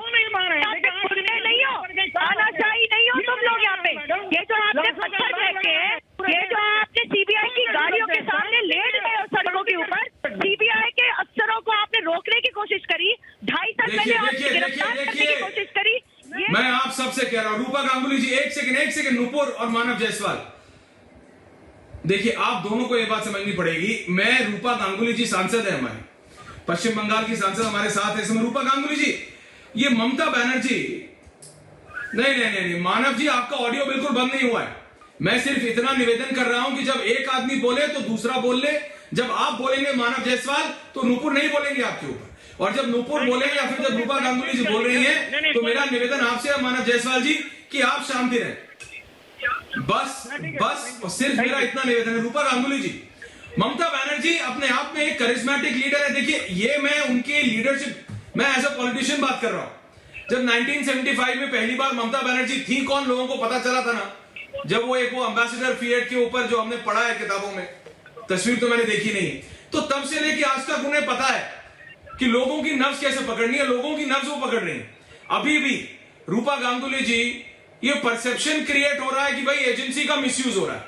नहीं हो, तानाशाही नहीं हो तुम लोग यहाँ पे। ये जो आपने पत्थर फेंके हैं, ये जो आपने सीबीआई की गाड़ियों के सामने लेट गए हो सड़कों के ऊपर, सीबीआई के अफसरों को आपने रोकने की कोशिश करी, 2.5 साल पहले आपने गिरफ्तार करने की कोशिश करी। मैं आप सबसे कह रहा हूं, रूपा गांगुली जी, एक सेकंड नुपुर और मानव जायसवाल, देखिए, आप दोनों को यह बात समझनी पड़ेगी। मैं, रूपा गांगुली जी सांसद है हमारे, पश्चिम बंगाल की सांसद हमारे साथ है इसमें, रूपा गांगुली जी। ये ममता बनर्जी, नहीं, मानव जी, आपका ऑडियो बिल्कुल बंद नहीं हुआ है। मैं सिर्फ इतना निवेदन कर रहा हूं कि जब एक आदमी बोले तो दूसरा बोल ले। जब आप बोलेंगे मानव जायसवाल तो नूपुर नहीं बोलेंगे आपके ऊपर, और जब नूपुर बोलेंगे या फिर जब रूपा गांगुली जी बोल रही हैं तो मेरा निवेदन आपसे है मानव जायसवाल जी कि आप शांति रहें। बस सिर्फ मेरा इतना निवेदन है। रूपा गांगुली जी, ममता बनर्जी अपने आप में एक करिश्मेटिक लीडर है। देखिए, ये मैं उनके लीडरशिप, मैं एज अ पॉलिटिशियन बात कर रहा हूं। जब 1975 में पहली बार ममता बनर्जी थी कौन, लोगों को पता चला था ना, जब वो एम्बेसडर फिएट के ऊपर जो हमने पढ़ा है किताबों में, तस्वीर तो मैंने देखी नहीं, तो तब से लेके आज तक उन्हें पता है कि लोगों की नब्ज कैसे पकड़नी है, लोगों की नब्ज वो पकड़ रही है। अभी भी रूपा गांगुली जी, ये परसेप्शन क्रिएट हो रहा है कि भाई एजेंसी का मिसयूज हो रहा है।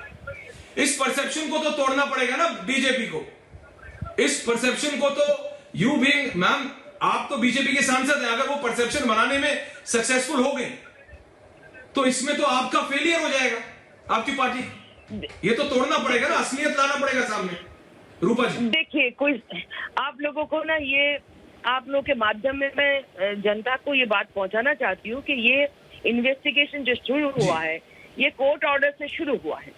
इस परसेप्शन को तो तोड़ना पड़ेगा ना बीजेपी को। इस परसेप्शन को तो यू बीइंग, मैम आप तो बीजेपी के सांसद हैं, अगर वो परसेप्शन बनाने में सक्सेसफुल हो गए तो इसमें तो आपका फेलियर हो जाएगा, आपकी पार्टी। ये तो तोड़ना पड़ेगा ना, असलियत लाना पड़ेगा सामने। रूपा जी देखिए, कोई आप लोगों को ना, ये आप लोगों के माध्यम में मैं जनता को ये बात पहुंचाना चाहती हूँ कि ये इन्वेस्टिगेशन जो शुरू हुआ है, ये कोर्ट ऑर्डर से शुरू हुआ है।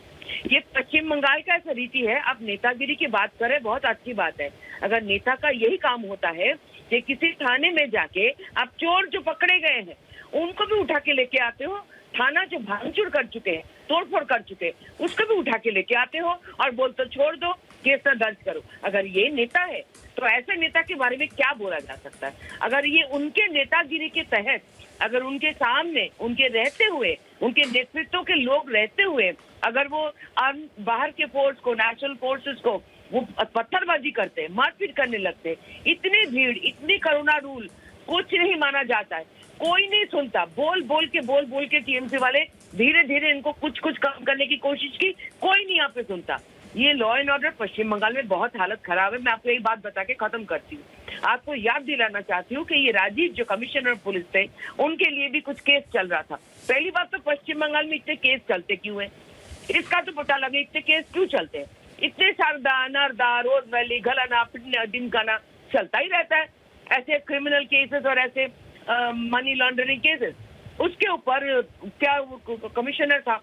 ये पश्चिम बंगाल का ऐसा रीति है। आप नेतागिरी की बात करें, बहुत अच्छी बात है। अगर नेता का यही काम होता है कि किसी थाने में जाके आप चोर जो पकड़े गए हैं उनको भी उठा के लेके आते हो, थाना जो भांगचूर कर चुके हैं, तोड़फोड़ कर चुके हैं, उसको भी उठा के लेके आते हो और बोलते छोड़ दो, केस न दर्ज करो। अगर ये नेता है तो ऐसे नेता के बारे में क्या बोला जा सकता है? अगर ये उनके नेतागिरी के तहत, अगर उनके सामने, उनके रहते हुए, उनके नेतृत्व के लोग रहते हुए, अगर वो बाहर के फोर्स को, नेशनल फोर्सेस को वो पत्थरबाजी करते, मारपीट करने लगते, इतनी भीड़, इतनी करुणा रूल, कुछ नहीं माना जाता है, कोई नहीं सुनता। बोल बोल के टीएमसी वाले धीरे धीरे इनको कुछ कम करने की कोशिश की, कोई नहीं यहाँ पे सुनता। ये लॉ एंड ऑर्डर पश्चिम बंगाल में बहुत हालत खराब है। मैं आपको एक बात बता के खत्म करती हूँ। आपको याद दिलाना चाहती हूँ कि ये राजीव जो कमिश्नर पुलिस थे, उनके लिए भी कुछ केस चल रहा था। पहली बात तो पश्चिम बंगाल में इतने केस चलते क्यों है, इसका तो पता लगे। इतने केस क्यों चलते हैं? इतने शारदा, नरदा, रोज वैली, गलाना, पिटना, डिमकाना चलता ही रहता है, ऐसे क्रिमिनल केसेस और ऐसे मनी लॉन्ड्रिंग केसेस। उसके ऊपर क्या कमिश्नर था,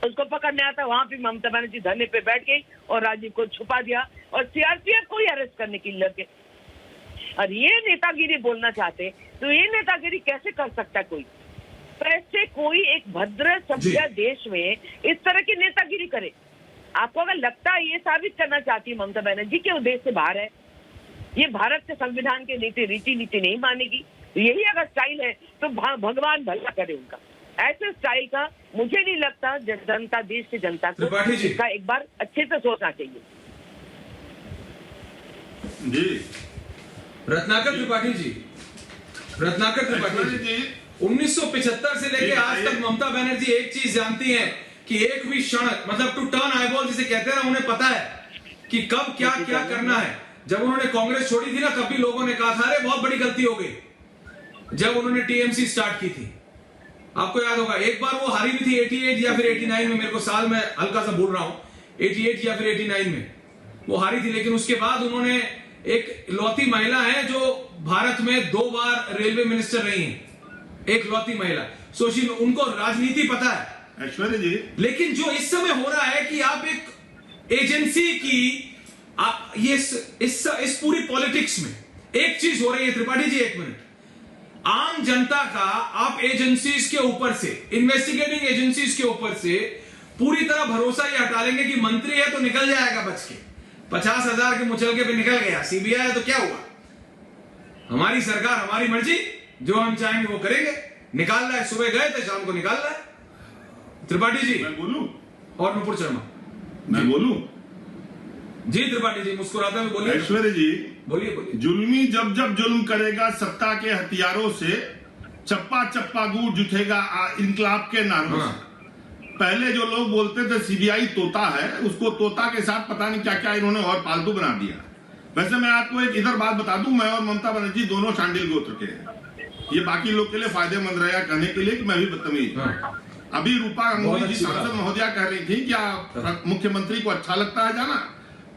उसको पकड़ने आता, वहां पे ममता बनर्जी धरने पे बैठ गई और राजीव को छुपा दिया और सीआरपीएफ को ही अरेस्ट करने के लिए लगे। और ये नेतागिरी बोलना चाहते तो ये नेतागिरी कैसे कर सकता कोई? कैसे कोई एक भद्र सभ्य देश में इस तरह की नेतागिरी करे? आपको अगर लगता है ये साबित करना चाहती है ममता बनर्जी के उद्देश्य से बाहर है, ये भारत के संविधान के रीति नीति नहीं मानेगी, यही अगर स्टाइल है तो भगवान भला करे उनका। ऐसे स्टाइल का मुझे नहीं लगता जनता, देश की जनता को इसका एक बार अच्छे से सोचना चाहिए। जी रत्नाकर त्रिपाठी जी, 1975 से लेके आज तक ममता बनर्जी एक चीज जानती हैं कि एक भी क्षण, मतलब टू टर्न आईबॉल जिसे कहते हैं ना, उन्हें पता है कि कब क्या करना है। जब उन्होंने कांग्रेस छोड़ी थी ना, तब भी लोगों ने कहा था अरे बहुत बड़ी गलती हो गई। जब उन्होंने टीएमसी स्टार्ट की थी, आपको याद होगा, एक बार वो हारी भी थी 88 या फिर 89 में, मेरे को साल में हल्का सा भूल रहा हूं, 88 या फिर 89 में वो हारी थी। लेकिन उसके बाद उन्होंने एक लौती महिला है जो भारत में 2 बार रेलवे मिनिस्टर रही हैं, एक लौती महिला सुशील, उनको राजनीति पता है ऐश्वर्या जी। लेकिन जो इस समय हो रहा है कि आप एक एजेंसी की, आप ये इस पूरी पॉलिटिक्स में एक चीज हो रही है त्रिपाठी जी, एक मिनट, आम जनता का आप एजेंसीज के ऊपर से, इन्वेस्टिगेटिंग एजेंसीज के ऊपर से पूरी तरह भरोसा ये हटा लेंगे कि मंत्री है तो निकल जाएगा बच के, 50,000 के मुचलके पे निकल गया, सीबीआई है तो क्या हुआ, हमारी सरकार, हमारी मर्जी, जो हम चाहेंगे वो करेंगे, निकाल रहा है, सुबह गए थे शाम को निकाल रहा है। त्रिपाठी जी मैं बोलूं और नुपुर शर्मा, मैं बोलूं जी त्रिपाठी जी मुस्कुराते हुए बोलिए। ऐश्वर्या जी बोलिए। जुल्मी जब जुल्म करेगा सत्ता के हथियारों से, चप्पा चप्पा गूंज उठेगा इनकलाब के नारों से। पहले जो लोग बोलते थे सीबीआई तोता है, उसको तोता के साथ पता नहीं क्या क्या इन्होंने और पालतू बना दिया। वैसे मैं आपको एक इधर बात बता दूं, मैं और ममता बनर्जी दोनों शांडिल गोत्र के हैं। ये बाकी लोग के लिए फायदेमंद रहेगा कहने के लिए कि मैं भी बदतमीज। अभी रूपा बहुत गांगुली जी अच्छी बात। सांसद महोदया कह रही थी क्या मुख्यमंत्री को अच्छा लगता है जाना?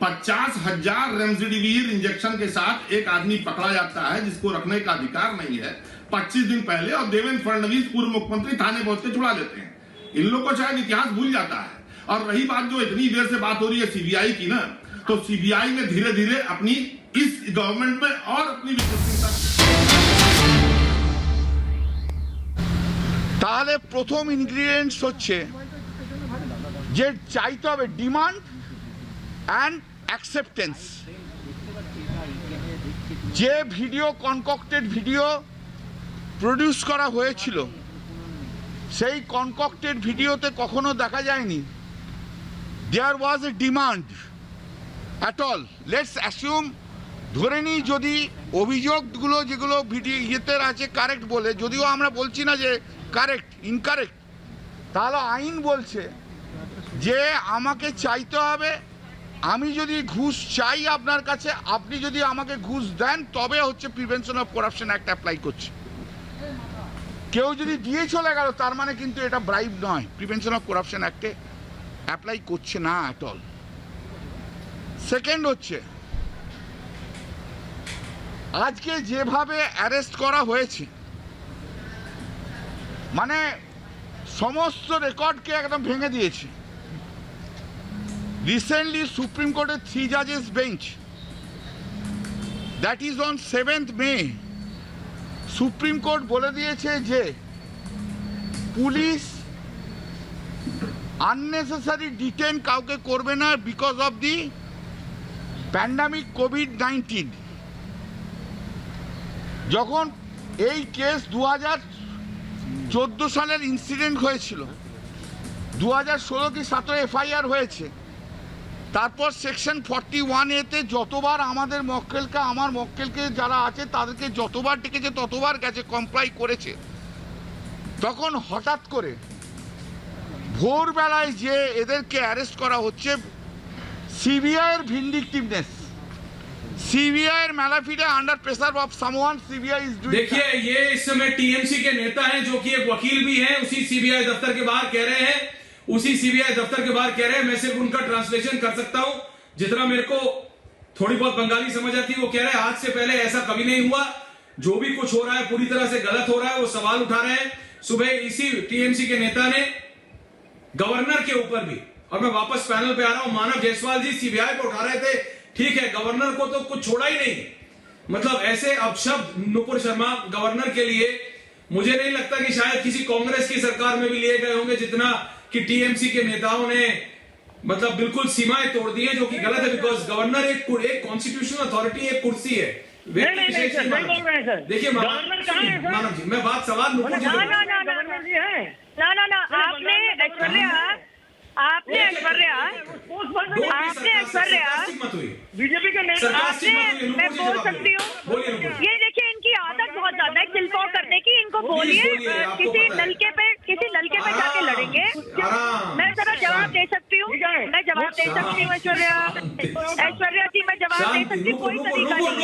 50,000 रेमडेसिविर इंजेक्शन के साथ एक आदमी पकड़ा जाता है जिसको रखने का अधिकार नहीं है 25 दिन पहले, और देवेंद्र फडणवीस पूर्व मुख्यमंत्री थाने पहुंच के छुड़ा लेते हैं। इन लोगों को शायद इतिहास भूल जाता है। और रही बात जो इतनी देर से बात हो रही है सीबीआई की ना, तो सीबीआई ने धीरे धीरे अपनी इस गवर्नमेंट में और अपनी विश्वसनीयता তাহলে প্রথম ইনগ্রিডিয়েন্টস হচ্ছে যে চাইতে হবে ডিমান্ড অ্যান্ড অ্যাকসেপ্টেন্স। যে ভিডিও কনকক্টেড ভিডিও প্রডিউস করা হয়েছিল সেই কনকক্টেড ভিডিওতে কখনো দেখা যায়নি there was a demand at all. Let's assume, ধরে নিই যদি অভিযোগগুলো যেগুলো ভিডিও ইয়েতে আছে কারেক্ট বলে, যদিও আমরা বলছি না যে কারেক্ট ইনকারেক্ট, তাহলে আইন বলছে যে আমাকে চাইতে হবে, আমি যদি ঘুষ চাই আপনার কাছে, আপনি যদি আমাকে ঘুষ দেন তবে হচ্ছে prevention of corruption act apply করছে। কেউ যদি দিয়ে চলে গেল তার মানে কিন্তু এটা ব্রাইব নয়, প্রিভেনশন অফ করাপশন অ্যাক্টে অ্যাপ্লাই করছে না অ্যাট অল। সেকেন্ড হচ্ছে আজকে যেভাবে অ্যারেস্ট করা হয়েছে, মানে সমস্ত রেকর্ডকে একদম ভেঙে দিয়েছে। রিসেন্টলি সুপ্রিম কোর্টের 3 জাজেস bench, that is on 7th May, supreme court বলে দিয়েছে যে পুলিশ আননেসেসারি ডিটেন কাউকে করবে না বিকজ অফ দি প্যান্ডামিক কোভিড-19। যখন এই কেস 2014 সালের ইনসিডেন্ট হয়েছিল, 2016 কি 17 এফআইআর হয়েছে, তারপর সেকশন 41A যতবার আমাদের মক্কেলকে, আমার মক্কেলকে যারা আছে তাদেরকে যতবার ডেকেছে ততবার গেছে, কমপ্লাই করেছে। তখন হঠাৎ করে ভোরবেলায় যে এদেরকে অ্যারেস্ট করা হচ্ছে, সিবিআইয়ের vindictiveness, CBI malafide under pressure of someone CBI is doing. देखिए, ये इस समय टीएमसी के नेता हैं जो कि एक वकील भी हैं, उसी सीबीआई दफ्तर के बाहर कह रहे हैं, उसी सीबीआई दफ्तर के बाहर कह रहे हैं। मैं सिर्फ उनका ट्रांसलेशन कर सकता हूं जितना मेरे को थोड़ी बहुत बंगाली समझ आती है। वो कह रहे हैं आज से पहले ऐसा कभी नहीं हुआ, जो भी कुछ हो रहा है पूरी तरह से गलत हो रहा है। वो सवाल उठा रहे हैं। सुबह इसी टीएमसी के नेता ने गवर्नर के ऊपर भी, और मैं वापस पैनल पे आ रहा हूं, मानव जायसवाल जी सीबीआई को उठा रहे थे, ठीक है, गवर्नर को तो कुछ छोड़ा ही नहीं। मतलब ऐसे अपशब्द नुपुर शर्मा गवर्नर के लिए मुझे नहीं लगता कि शायद किसी कांग्रेस की सरकार में भी लिए गए होंगे, जितना कि टीएमसी के नेताओं ने मतलब बिल्कुल सीमाएं तोड़ दी है, जो कि गलत है। बिकॉज गवर्नर एक कॉन्स्टिट्यूशनल अथॉरिटी, एक कुर्सी है। देखिए मानव जी, मैं बात सवाल नुपुर जी आपने ऐश्वर्या बीजेपी के नेता, मैं बोल सकती हूँ, ये देखिए इनकी आदत बहुत ज्यादा है चिल्को करने की। इनको बोलिए किसी नलके पे जाके लड़ेंगे। मैं जरा जवाब दे सकती हूँ, मैं जवाब दे सकती हूँ ऐश्वर्या जी, मैं जवाब दे सकती हूँ। कोई तरीका नहीं।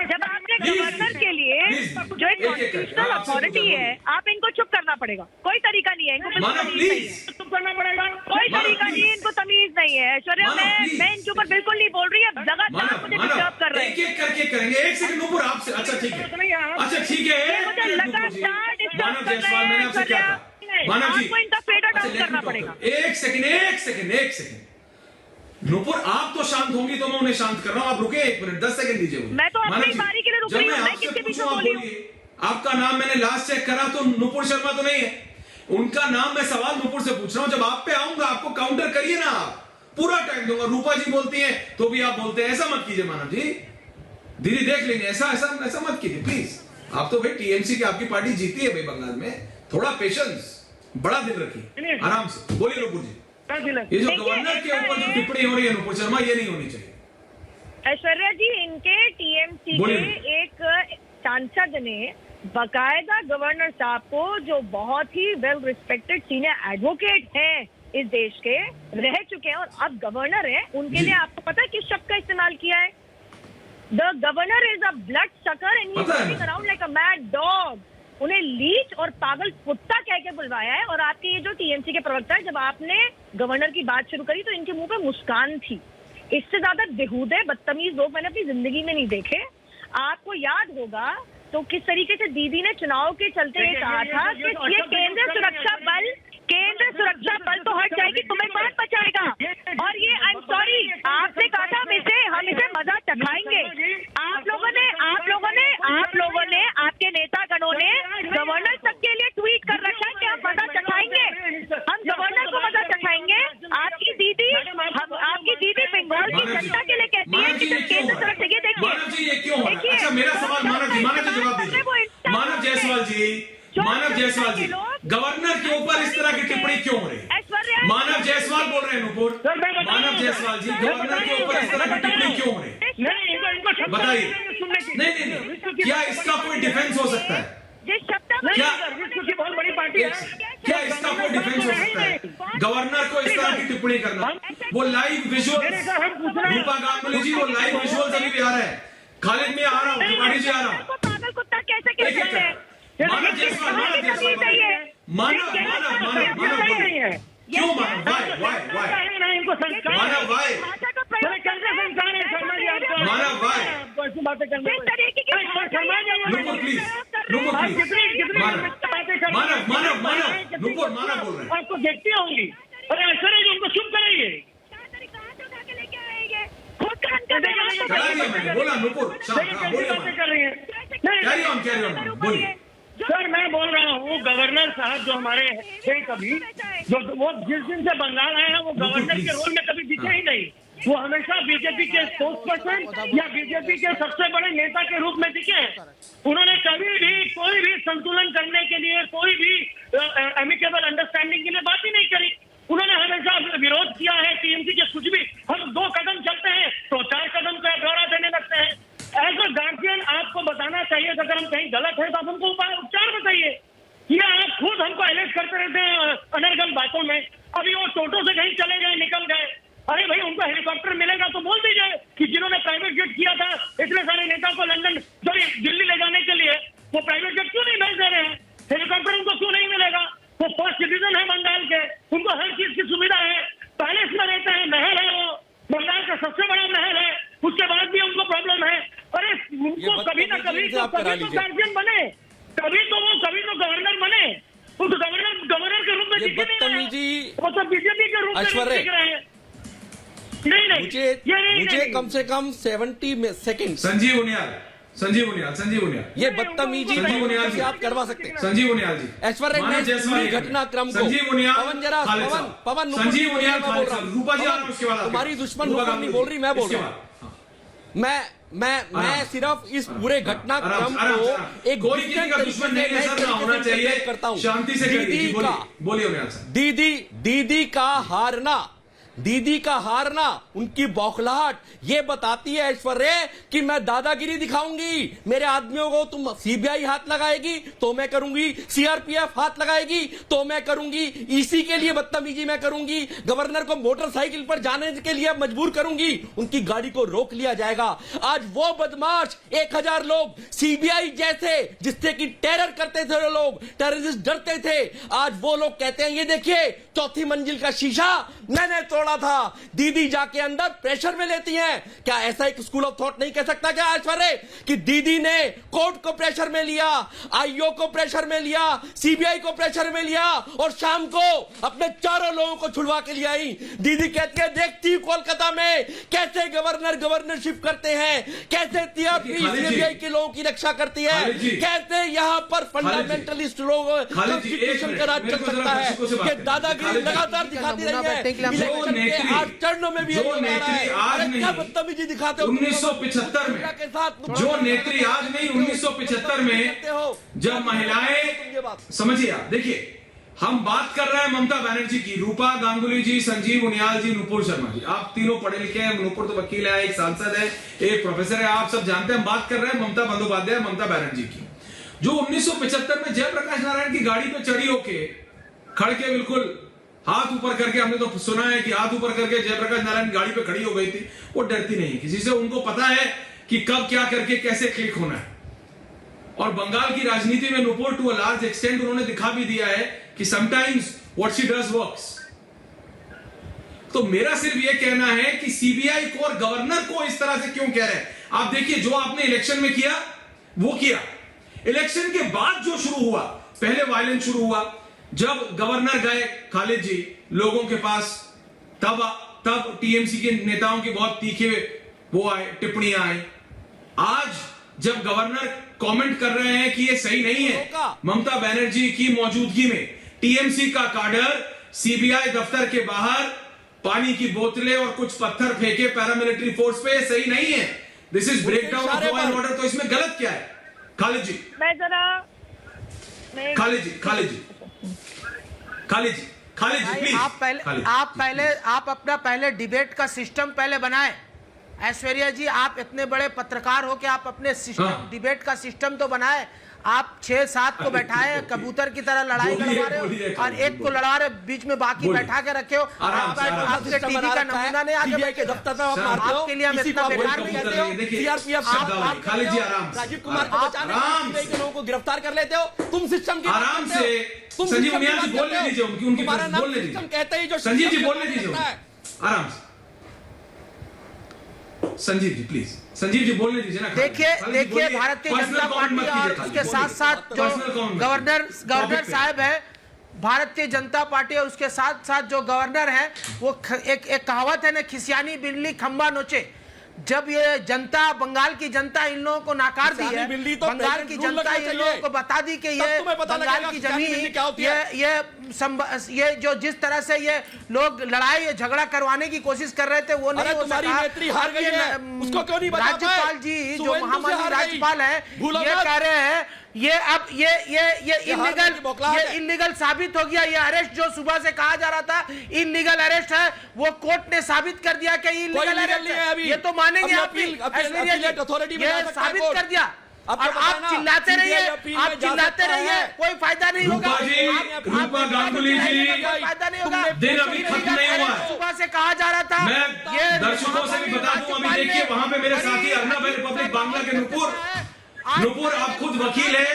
जब आपने गवर्नर के लिए जो एक कॉन्स्टिट्यूशनल अथॉरिटी है, आप इनको चुप करना पड़ेगा। कोई तरीका नहीं है इनको, चुप करना पड़ेगा। कोई तरीका नहीं है, इनको तमीज नहीं है। ऐश्वर्या, मैं इनके ऊपर बिल्कुल नहीं बोल रही है, लगातार मुझे डिस्टर्ब कर रहे हैं। एक एक करके करेंगे। एक सेकंड नुपुर आपसे, अच्छा ठीक है, अच्छा ठीक है। मुझे लगातार डिस्टर्ब मानव कर जायसवाल, मैंने आपसे क्या कहा? मानव जी, आपको इनका फेडर डाउन करना पड़ेगा। एक सेकंड नुपुर, आप तो शांत होंगी तो मैं उन्हें शांत कर रहा हूँ। आप रुके 1 मिनट, 10 सेकंड दीजिए। मैं तो अपनी बारी के लिए रुक रही हूँ, मैं किसके पीछे बोली हूँ? आपका नाम मैंने लास्ट चेक करा तो नुपुर शर्मा तो नहीं है, उनका नाम मैं सवाल नुपुर से पूछ रहा हूँ। जब आप पे आऊंगा आपको काउंटर करिए ना, आप पूरा टाइम दूंगा। रूपा जी बोलती हैं तो भी आप बोलते हैं, ऐसा मत कीजिए मानव जी। दीदी देख लेंगे, ऐसा मत कीजिए प्लीज। आप तो भाई टीएमसी की आपकी पार्टी जीती है भाई बंगाल में, थोड़ा पेशेंस, बड़ा दिल रखिए, आराम से बोलिए नुपुर जी। ये जो गवर्नर के ऊपर जो टिप्पणी हो रही है नुपुर शर्मा, ये नहीं होनी चाहिए। ऐश्वर्या जी, इनके टीएमसी के एक सांसद ने बाकायदा गवर्नर साहब को, जो बहुत ही वेल रिस्पेक्टेड सीनियर एडवोकेट हैं इस देश के, रह चुके हैं और अब गवर्नर है, उनके लिए आपको पता है किस शब्द का इस्तेमाल किया है? The governor is a blood sucker and he is running around like a mad dog. उन्हें लीच और पागल कुत्ता कह के बुलवाया है। और आपके ये जो टीएमसी के प्रवक्ता है, जब आपने गवर्नर की बात शुरू करी तो इनके मुंह पे मुस्कान थी। इससे ज्यादा बेहूदे बदतमीज लोग मैंने अपनी जिंदगी में नहीं देखे। आपको याद होगा तो किस तरीके से दीदी ने चुनाव के चलते ये कहा था कि ये केंद्रीय सुरक्षा बल तो हट जाएगी, तुम्हें कौन बचाएगा। और ये आई एम सॉरी, आपने कहा था हम इसे मजा चखाएंगे। आप लोगों ने आपके नेतागणों ने गवर्नर तक के लिए ट्वीट कर रखा है कि हम मजा चखाएंगे, हम गवर्नर को मजा चखाएंगे। आपकी दीदी बंगाल की जनता के लिए कहती है कि केंद्र सुरक्षा, ये देखिए अच्छा मेरा सवाल मानव जी जवाब दीजिए। मानव जायसवाल जी गवर्नर के ऊपर इस तरह की टिप्पणी क्यों हो रही है? मानव जायसवाल बोल रहे हैं नुपुर, मानव जायसवाल जी गवर्नर के ऊपर इस तरह की टिप्पणी क्यों हो रही है? बताइए। नहीं, क्या इसका कोई डिफेंस हो सकता है? क्या इसका कोई डिफेंस हो सकता है? गवर्नर को इस तरह की टिप्पणी करना, वो लाइव विजुअल, रूपा गांगुली जी वो लाइव विजुअल अभी भी आ रहा है। खालिद में आ रहा हूँ, त्रिपाठी जी आ रहा हूँ। पागल कुत्ता कैसे कहते हैं? मानव जायसवाल क्यों मानव बोल रहे हैं। आपको देखती होंगी और ऐश्वर्या जी उनको चुप करेंगे। बोला नुपुर बोलिए। सर मैं बोल रहा हूँ गवर्नर साहब जो हमारे थे कभी, जो वो जिस दिन से बंगाल आए हैं वो गवर्नर के रोल में कभी दिखे ही नहीं। वो हमेशा बीजेपी के स्पोक्स पर्सन या बीजेपी के सबसे बड़े नेता के रूप में दिखे हैं। उन्होंने कभी भी कोई भी संतुलन करने के लिए, कोई भी एमिकेबल अंडरस्टैंडिंग के लिए बात ही नहीं करी। उन्होंने हमेशा विरोध किया है टीएमसी के। कुछ भी हम 2 कदम चलते हैं तो 4 कदम का ब्यौरा देने लगते हैं। एज अ गार्जियन आपको बताना चाहिए अगर हम कहीं गलत है तो आप हमको उपचार बताइए। ये आप खुद हमको अलर्ट करते रहते हैं अनर्गल बातों में। अभी वो टोटो से कहीं चले गए, निकल गए। अरे भाई उनको हेलीकॉप्टर मिलेगा तो बोल दीजिए कि जिन्होंने प्राइवेट जेट किया था इतने सारे नेता को लंदन दिल्ली ले जाने के लिए, वो प्राइवेट जेट क्यों नहीं भेज दे रहे हैं? हेलीकॉप्टर उनको क्यों नहीं मिलेगा? वो फर्स्ट सिटीजन है बंगाल के, उनको हर चीज की सुविधा है। पैलेस में रहते हैं, महल है, वो बंगाल का सबसे बड़ा महल है, उसके बाद भी उनको प्रॉब्लम है। अरे उनको कभी ना कभी तो गार्जियन बने, कभी तो गवर्नर बने। उनको गवर्नर के रूप में दिखे नहीं, वो तो बीजेपी के रूप में दिख रहे हैं। नहीं, मुझे कम से कम 70 सेकंड संजीव उनियाल ये बदतमीजी से आप करवा सकते हैं। संजीव उनियाल जी ऐश्वर्या घटनाक्रम को पवन संजीव उनियाल बोल रहा हूँ, रूपा जी आ रहा हूँ, उसके बाद तुम्हारी दुश्मन नहीं बोल रही, मैं बोल रहा हूँ। मैं सिर्फ इस पूरे घटनाक्रम को एक कोई किसी का दुश्मन नहीं है सर, ना होना चाहिए, करता हूँ। शांति से बोलिए उनियाल साहब। दीदी का हारना उनकी बौखलाहट ये बताती है ऐश्वर्या कि मैं दादागिरी दिखाऊंगी। मेरे आदमियों को तुम सीबीआई हाथ लगाएगी तो मैं करूंगी, सीआरपीएफ हाथ लगाएगी तो मैं करूंगी, ईसी के लिए बदतमीजी मैं करूंगी, गवर्नर को मोटरसाइकिल पर जाने के लिए मजबूर करूंगी, उनकी गाड़ी को रोक लिया जाएगा। आज वो बदमाश 1000 लोग सीबीआई जैसे जिससे कि टेरर करते थे लोग, टेररिस्ट डरते थे, आज वो लोग कहते हैं ये देखिए 4थी मंजिल का शीशा मैंने तोड़ा था। दीदी जाके अंदर प्रेशर में लेती हैं। क्या ऐसा एक स्कूल ऑफ थॉट नहीं कह सकता क्या ऐश्वर्या कि दीदी ने कोर्ट को प्रेशर में लिया, आईओ को प्रेशर में लिया, सीबीआई को प्रेशर में लिया और शाम को अपने 4 लोगों को छुड़वा के ले आई। दीदी कहती है देखती कोलकाता में कैसे गवर्नरशिप करते हैं, कैसे सीबीआई के लोगों की रक्षा करती है, कैसे यहां पर फंडामेंटलिस्ट लोग कॉन्स्टिट्यूशन का राज चल सकता है। कि दादागिरी लगातार दिखाती रही है। चरणों में भी जो नेत्री आज नहीं, बदतमीजी दिखाते 1975 में जो नेत्री आज नहीं 1975 में जब महिलाएं, समझिए आप देखिए हम बात कर रहे हैं ममता बनर्जी की, रूपा गांगुली जी, संजीव उनियाल जी, नुपुर शर्मा जी, आप तीनों पढ़े लिखे हैं। नुपुर तो वकील है, एक सांसद है, एक प्रोफेसर है, आप सब जानते हैं। हम बात कर रहे हैं ममता बंदोपाध्याय, ममता बनर्जी की, जो 1975 में जयप्रकाश नारायण की गाड़ी पे चढ़ी होके खड़ के बिल्कुल हाथ ऊपर करके, हमने तो सुना है कि हाथ ऊपर करके जयप्रकाश नारायण गाड़ी पे खड़ी हो गई थी। वो डरती नहीं है किसी से, उनको पता है कि कब क्या करके कैसे क्लिक होना है। और बंगाल की राजनीति में Nupur to a large extent उन्होंने दिखा भी दिया है कि sometimes what she does works. तो मेरा सिर्फ यह कहना है कि सीबीआई को और गवर्नर को इस तरह से क्यों कह रहे हैं। आप देखिए, जो आपने इलेक्शन में किया वो किया, इलेक्शन के बाद जो शुरू हुआ, पहले वायलेंस शुरू हुआ जब गवर्नर गए खालिद जी लोगों के पास, तब टीएमसी के नेताओं की बहुत तीखे वो आए, टिप्पणियां आई। आज जब गवर्नर कमेंट कर रहे हैं कि ये सही नहीं है, ममता बनर्जी की मौजूदगी में टीएमसी का काडर सीबीआई दफ्तर के बाहर पानी की बोतलें और कुछ पत्थर फेंके पैरामिलिट्री फोर्स पे, ये सही नहीं है। This is breakdown of law and order. तो इसमें गलत क्या है? खालिद जी, खालिद जी प्लीज। आप अपना पहले डिबेट का सिस्टम पहले बनाएं। ऐश्वर्या जी, आप इतने बड़े पत्रकार हो कि आप अपने सिस्टम डिबेट का सिस्टम तो बनाएं। आप 6-7 को बैठाए कबूतर की तरह लड़ाई लड़वा रहे हो और एक को लड़ा रहे, बीच में बाकी बैठा के रखे हो। आपके टीवी का नमूना नहीं आगे बैठे दफ्तर आपके लिए हम इतना बेकार नहीं कहते हो। खालिद जी आराम, राजीव कुमार को बचाने के लोगों को गिरफ्तार कर लेते हो तुम। सिस्टम की आराम से संजीव उनियाल जी बोलने दीजिए, उनकी बोलने दीजिए। कहते ही जो संजीव जी बोलने दीजिए आराम से। संजीव जी प्लीज, संजीव जी बोलने दीजिए ना। देखिए भारतीय जनता पार्टी और उसके साथ साथ जो गवर्नर साहब है, भारतीय जनता पार्टी और उसके साथ साथ जो गवर्नर है, वो एक कहावत है ना, खिसियानी बिल्ली खंबा नोचे। जब ये जनता, बंगाल की जनता इन लोगों को नाकार दी है, बंगाल की जनता इन लोगों को बता दी कि ये बंगाल की जमीन, ये जो जिस तरह से ये लोग लड़ाई झगड़ा करवाने की कोशिश कर रहे थे वो नहीं हो सका। राज्यपाल जी जो महामाननीय राज्यपाल है, ये कह रहे हैं ये इलीगल साबित हो गया। ये अरेस्ट जो सुबह से कहा जा रहा था इलीगल अरेस्ट है, वो कोर्ट ने साबित कर दिया कि इलीगल अरेस्ट है। ये तो मानेंगे आप, ये साबित कर दिया। और आप चिल्लाते रहिए, कोई फायदा नहीं होगा। रूपा गांगुली जी, फायदा नहीं होगा। दिन अभी खत्म नहीं हुआ। सुबह से कहा जा रहा था। मैं दर्शकों से भी बता दूं, अभी देखिए वहां पे मेरे साथी अर्नब है रिपब्लिक बांग्ला के नुपुर, आप खुद वकील है,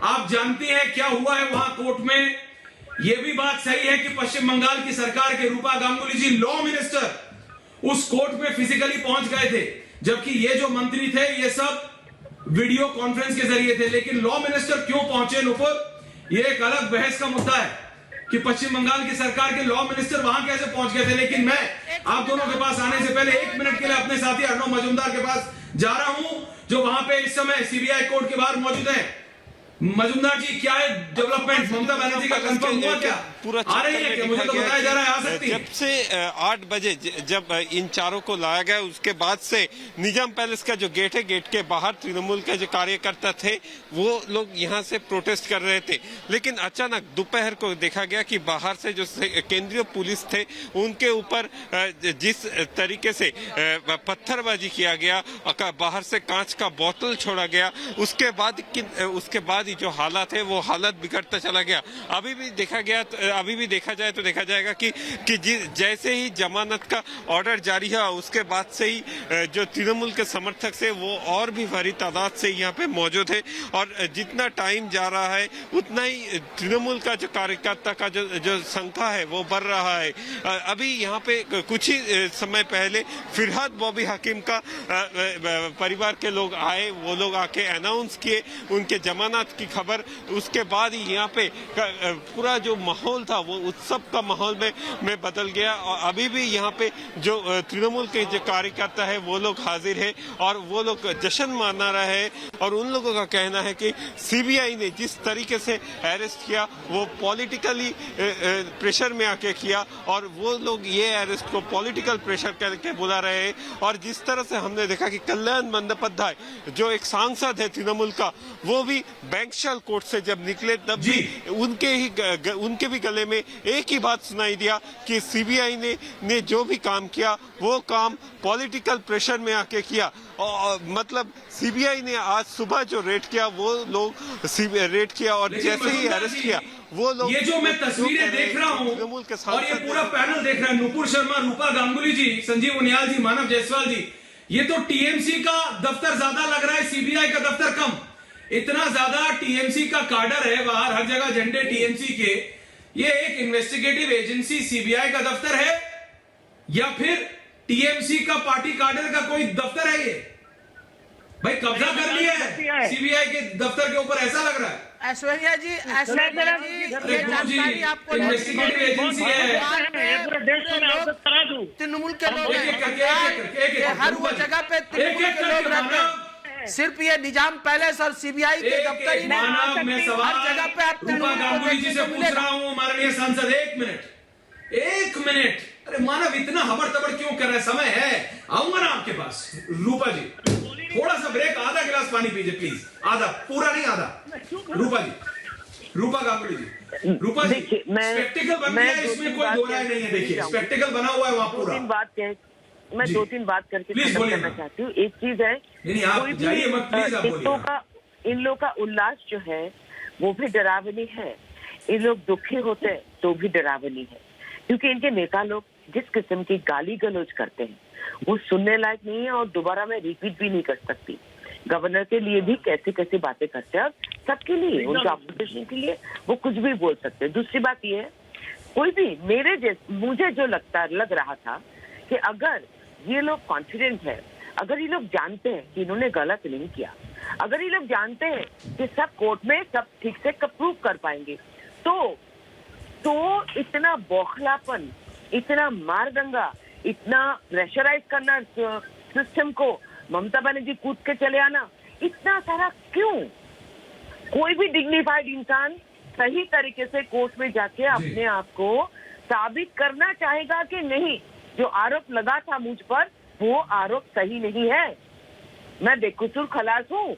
आप जानती हैं क्या हुआ है वहां कोर्ट में। यह भी बात सही है कि पश्चिम बंगाल की सरकार के रूपा गांगुली जी लॉ मिनिस्टर उस कोर्ट में फिजिकली पहुंच गए थे, जबकि ये जो मंत्री थे ये सब वीडियो कॉन्फ्रेंस के जरिए थे। लेकिन लॉ मिनिस्टर क्यों पहुंचे नुपुर, ये एक अलग बहस का मुद्दा है कि पश्चिम बंगाल की सरकार के लॉ मिनिस्टर वहां कैसे पहुंच गए थे। लेकिन मैं आप दोनों के पास आने से पहले 1 मिनट के लिए अपने साथी अर्नब मजूमदार के पास जा रहा हूं, जो वहां पे इस समय सीबीआई कोर्ट के बाहर मौजूद है। मजूमदार जी, क्या है डेवलपमेंट? ममता बनर्जी का कंफर्म हुआ क्या? पूरा आ रही है क्या? मुझे तो बताया जा रहा है आ सकती है। जब से 8 बजे जब इन चारों को लाया गया, उसके बाद से निजाम पैलेस का जो गेट है, गेट के बाहर तृणमूल के जो कार्यकर्ता थे वो लोग यहाँ से प्रोटेस्ट कर रहे थे। लेकिन अचानक दोपहर को देखा गया कि बाहर से जो केंद्रीय पुलिस थे उनके ऊपर जिस तरीके से पत्थरबाजी किया गया, बाहर से कांच का बोतल छोड़ा गया, उसके बाद जो हालात है वो हालत बिगड़ता चला गया। अभी भी देखा जाए तो देखा जाएगा कि जैसे ही जमानत का ऑर्डर जारी हुआ उसके बाद से ही जो तृणमूल के समर्थक से वो और भी भारी तादाद से यहाँ पे मौजूद है। और जितना टाइम जा रहा है उतना ही तृणमूल का जो कार्यकर्ता का जो संख्या है वो बढ़ रहा है। अभी यहाँ पे कुछ ही समय पहले फिरहाद बॉबी हकीम का परिवार के लोग आए, वो लोग आके अनाउंस किए उनके जमानत की खबर। उसके बाद ही यहाँ पे पूरा जो माहौल था वो उत्सव का माहौल में बदल गया। और अभी भी यहाँ पे जो तृणमूल के जो कार्यकर्ता है वो लोग हाजिर है और वो लोग जश्न मना रहे हैं। और उन लोगों का कहना है कि सीबीआई ने जिस तरीके से अरेस्ट किया वो पॉलिटिकली प्रेशर में आके किया, और वो लोग ये अरेस्ट को पॉलिटिकल प्रेशर करके बुला रहे हैं। और जिस तरह से हमने देखा कि कल्याण बंदोपाध्याय जो एक सांसद है तृणमूल का, वो भी बैंकशाल कोर्ट से जब निकले तब भी उनके भी गले में एक ही बात सुनाई दिया कि सीबीआई ने जो भी काम किया वो काम पॉलिटिकल प्रेशर में आके किया। और मतलब सीबीआई ने आज सुबह जो रेड किया वो लोग रेड किया और जैसे ही अरेस्ट किया वो लोग, ये जो मैं तस्वीरें देख रहा हूँ और ये पूरा पैनल देख रहा है, नुपुर शर्मा, रूपा गांगुली जी, संजीव उनियाल जी, मानव जायसवाल जी, ये तो टीएमसी का दफ्तर ज्यादा लग रहा है, सीबीआई का दफ्तर कम। इतना ज्यादा टीएमसी का कार्डर है बाहर, हर जगह झंडे टीएमसी के। ये एक इन्वेस्टिगेटिव एजेंसी सीबीआई का दफ्तर है या फिर टीएमसी का पार्टी कार्डर का कोई दफ्तर है? ये भाई कब्जा कर लिया है सीबीआई के दफ्तर के ऊपर, ऐसा लग रहा है। ऐश्वर्या जी, ये जानकारी आपको इन्वेस्टिगेटिव एजेंसी है, तृणमूल के लोग हैं, हर वो जगह पे तृणमूल के लोग रहते हैं। सिर्फ ये निजाम पैलेस और सीबीआई के दफ्तर ही नहीं, मैं सवाल हर जगह पे आप रूपा गांगुली जी से पूछ रहा हूं, माननीय सांसद, एक मिनट। अरे मानव इतना हबड़ तबड़ क्यों कर रहे हैं? समय है, आऊंगा ना आपके पास। रूपा जी थोड़ा सा ब्रेक, आधा गिलास पानी पीजिए प्लीज, आधा, पूरा नहीं आधा। रूपा जी, रूपा गांगुली जी, रूपा जी, स्पेक्टिकल बन गया, इसमें कोई दो राय नहीं है। देखिए स्पेक्टिकल बना हुआ है वहां पूरा। मैं 2-3 बात करके खत्म करना चाहती हूँ। एक चीज है, आप जाइए मत प्लीज, आप बोलिए। इन लोग का उल्लास जो है वो भी डरावनी है, इन लोग दुखी होते तो भी डरावनी है, क्योंकि इनके नेता लोग जिस किस्म की गाली गलौज करते हैं वो सुनने लायक नहीं है और दोबारा मैं रिपीट भी नहीं कर सकती। गवर्नर के लिए भी कैसे कैसे बातें करते हैं, सबके लिए, उनके ऑपोजिशन के लिए वो कुछ भी बोल सकते हैं। दूसरी बात ये है, कोई भी मुझे जो लग रहा था कि अगर ये लोग कॉन्फिडेंट है, अगर ये लोग जानते हैं कि इन्होंने गलत नहीं किया, अगर ये लोग जानते हैं कि सब कोर्ट में सब ठीक से प्रूव कर पाएंगे, तो इतना बौखलापन, इतना मारदंगा, इतना प्रेशराइज करना सिस्टम को, ममता बनर्जी कूद के चले आना, इतना सारा क्यों? कोई भी डिग्निफाइड इंसान सही तरीके से कोर्ट में जाके अपने आप को साबित करना चाहेगा कि नहीं, जो आरोप लगा था मुझ पर वो आरोप सही नहीं है, मैं बेकसूर खलास हूँ।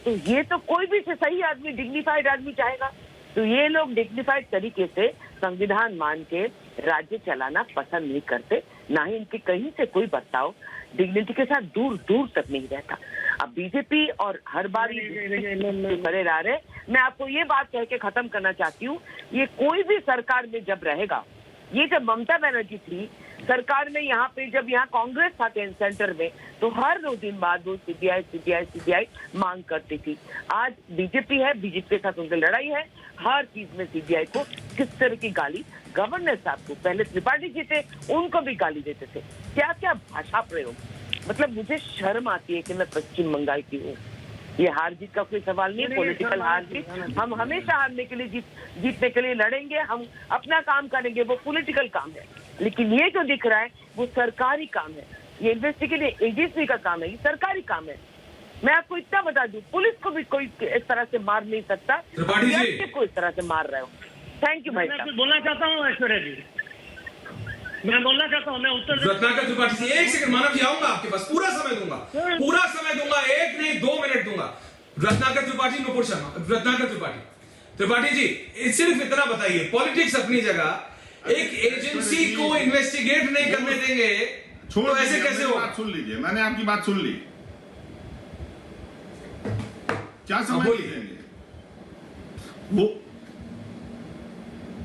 तो ये तो कोई भी सही आदमी, डिग्निफाइड आदमी चाहेगा। तो ये लोग डिग्निफाइड तरीके से संविधान मान के राज्य चलाना पसंद नहीं करते, ना ही इनके कहीं से कोई बर्ताव डिग्निटी के साथ दूर दूर तक नहीं रहता। अब बीजेपी और हर बार करे जा रहे, मैं आपको ये बात कह के खत्म करना चाहती हूँ, ये कोई भी सरकार में जब रहेगा, ये जब ममता बनर्जी थी सरकार में, यहाँ पे जब यहाँ कांग्रेस था सेंटर में, तो हर 2 दिन बाद वो सीबीआई मांग करती थी। आज बीजेपी है, बीजेपी के साथ उनकी लड़ाई है, हर चीज में सीबीआई को किस तरह की गाली, गवर्नर साहब को, पहले त्रिपाठी जी थे उनको भी गाली देते थे, क्या क्या भाषा प्रयोग। मतलब मुझे शर्म आती है कि मैं पश्चिम बंगाल की हूँ। ये हार जीत का कोई सवाल नहीं, पॉलिटिकल हार जीत, हम हमेशा हारने के लिए जीतने के लिए लड़ेंगे, हम अपना काम करेंगे, वो पॉलिटिकल काम है। लेकिन ये जो दिख रहा है वो सरकारी काम है, ये इन्वेस्टिगेटिव एजेंसी का काम है, ये सरकारी काम है। मैं आपको इतना बता दूं, पुलिस को भी कोई इस तरह से मार नहीं सकता, को इस तरह से मार रहे हो। थैंक यू भाई साहब। बोलना चाहता हूँ ऐश्वर्या जी, मैं बोलना चाहता हूँ, मैं उत्तर रत्नाकर त्रिपाठी जी, एक सेकंड मानव जी, आऊंगा आपके पास, पूरा समय दूंगा, पूरा समय दूंगा, 1 नहीं 2 मिनट दूंगा। रत्नाकर त्रिपाठी, नुपुर शर्मा, रत्नाकर त्रिपाठी जी, सिर्फ इतना बताइए, पॉलिटिक्स अपनी जगह, एक एजेंसी को इन्वेस्टिगेट नहीं करने देंगे तो ऐसे कैसे हो? बात सुन लीजिए, मैंने आपकी बात सुन ली, क्या समझ लीजिए?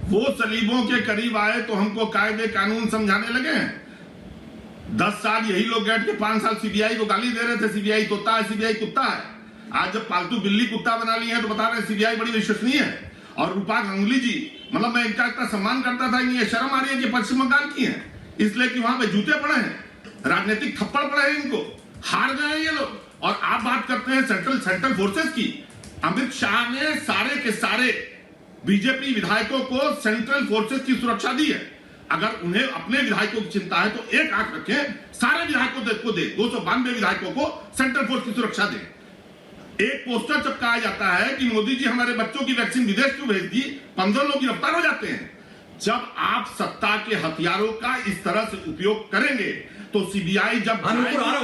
वो सलीबों के करीब आए तो हमको कायदे कानून समझाने लगे हैं। 10 साल यही लोग बैठ के 5 साल सीबीआई को गाली दे रहे थे, सीबीआई तोता है, सीबीआई कुत्ता है। आज जब पालतू बिल्ली कुत्ता बना ली है तो बता रहे हैं सीबीआई बड़ी विश्वसनीय है। और रूपा गांगुली जी, मतलब मैं इनका इतना सम्मान करता था, ये शर्म आ रही है कि पश्चिम बंगाल की है, इसलिए कि वहां पे जूते पड़े हैं, राजनीतिक थप्पड़ पड़े हैं, इनको हार गए ये लोग। और आप बात करते हैं सेंट्रल फोर्सेस की, अमित शाह ने सारे के सारे बीजेपी विधायकों को सेंट्रल फोर्सेस की सुरक्षा दी है। अगर उन्हें अपने विधायकों की चिंता है तो एक आंख रखें, सारे विधायकों को दे, 292 विधायकों को सेंट्रल फोर्स की सुरक्षा दे। एक पोस्टर चिपकाया जाता है कि मोदी जी हमारे बच्चों की वैक्सीन विदेश क्यों भेज दी, 15 लोग गिरफ्तार हो जाते हैं। जब आप सत्ता के हथियारों का इस तरह से उपयोग करेंगे तो सीबीआई जब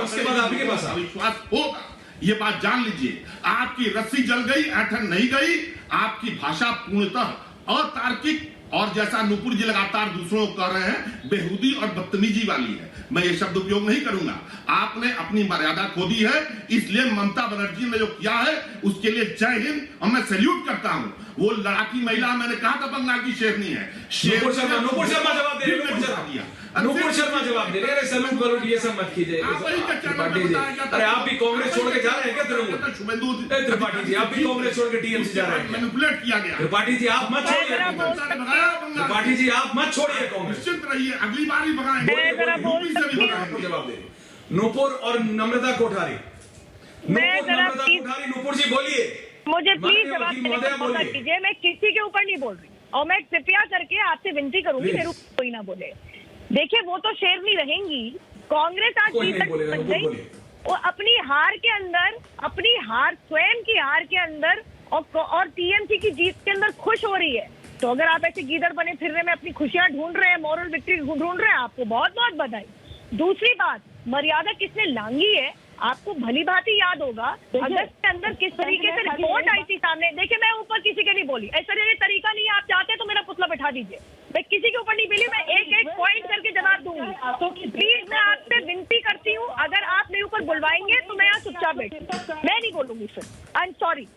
उसके बाद आपके पास विश्वास होगा, ये बात जान लीजिए। आपकी रस्सी जल गई, ऐठन नहीं गई, आपकी भाषा पूर्णतः अतार्किक और जैसा नुपुर जी लगातार दूसरों को कह रहे हैं बेहूदी और बदतमीजी वाली है। मैं ये शब्द उपयोग नहीं करूंगा। आपने अपनी मर्यादा खो दी है, इसलिए ममता बनर्जी ने जो किया है उसके लिए जय हिंद और मैं सैल्यूट करता हूं। वो लड़ाकी महिला, मैंने कहा था बंगाल की शेरनी है, नुपुर शर्मा जवाब दे रही है। नूपुर शर्मा जवाब दे रहे, अरे सलूट वलूट ये सब मत कीजिए त्रिपाठी जी। अरे आप भी कांग्रेस छोड़ के जा रहे हैं क्या तृणमूल? त्रिपाठी जी आप भी कांग्रेस छोड़ के टीएमसी जा रहे हैं? मैनिपुलेट किया गया। त्रिपाठी जी आप मत छोड़िए, त्रिपाठी जी आप मत छोड़िए कांग्रेस, निश्चित रहिए, अगली बार ही भगाएंगे। जवाब दे नूपुर और नम्रता कोठारी। नूपुर जी बोलिए, मुझे प्लीज जवाब देने का मौका दीजिए। मैं किसी के ऊपर नहीं बोल रही और मैं कृपया करके आपसे विनती करूंगी मेरे ऊपर कोई ना बोले। देखिए वो तो शेरनी रहेंगी, कांग्रेस आज बन गई वो अपनी हार के अंदर, अपनी हार स्वयं की हार के अंदर और टीएमसी की जीत के अंदर खुश हो रही है। तो अगर आप ऐसे गीदड़ बने फिर रहे में अपनी खुशियां ढूंढ रहे हैं, मॉरल विक्ट्री ढूंढ रहे हैं, आपको बहुत बहुत बधाई। दूसरी बात, मर्यादा किसने लांगी है आपको भली भांति याद होगा। अगस्त के अंदर किस तरीके से रिपोर्ट आई थी सामने। देखिए मैं ऊपर किसी के नहीं बोली, ऐसा ये तरीका नहीं है। आप चाहते तो मेरा पुतला बैठा दीजिए, मैं किसी के ऊपर नहीं बोली, मैं एक एक पॉइंट करके जवाब दूंगी। तो प्लीज मैं आपसे विनती करती हूँ, अगर आप मेरे ऊपर बुलवाएंगे तो मैं यहाँ चुपचाप बैठूंगी, मैं नहीं बोलूंगी फिर। आई एम सॉरी,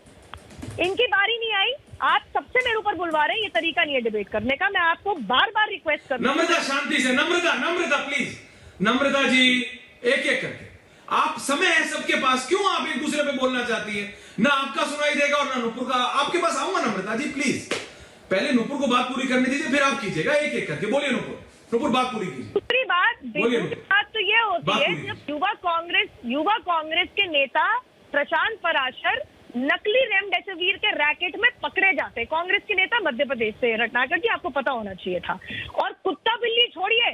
इनकी बारी नहीं आई, आप सबसे मेरे ऊपर बुलवा रहे हैं, ये तरीका नहीं है डिबेट करने का। मैं आपको बार बार रिक्वेस्ट कर रही हूँ। नम्रता शांति से, नम्रता प्लीज, नम्रता जी एक एक करके, आप समय है सबके पास, क्यों आप एक दूसरे पे बोलना चाहती है? ना आपका सुनाई देगा और ना नुपुर का। आपके पास आऊंगा नम्रता जी, प्लीज पहले नुपुर को बात पूरी करने दीजिए, फिर आप कीजिएगा एक एक करके। बोलिए नुपुर बात पूरी कीजिए। दूसरी बात तो ये होती है जब युवा कांग्रेस के नेता प्रशांत पराशर नकली रेमडेसिविर के रैकेट में पकड़े जाते। कांग्रेस के नेता मध्य प्रदेश से, रत्नाकर जी आपको पता होना चाहिए था। और कुत्ता बिल्ली छोड़िए,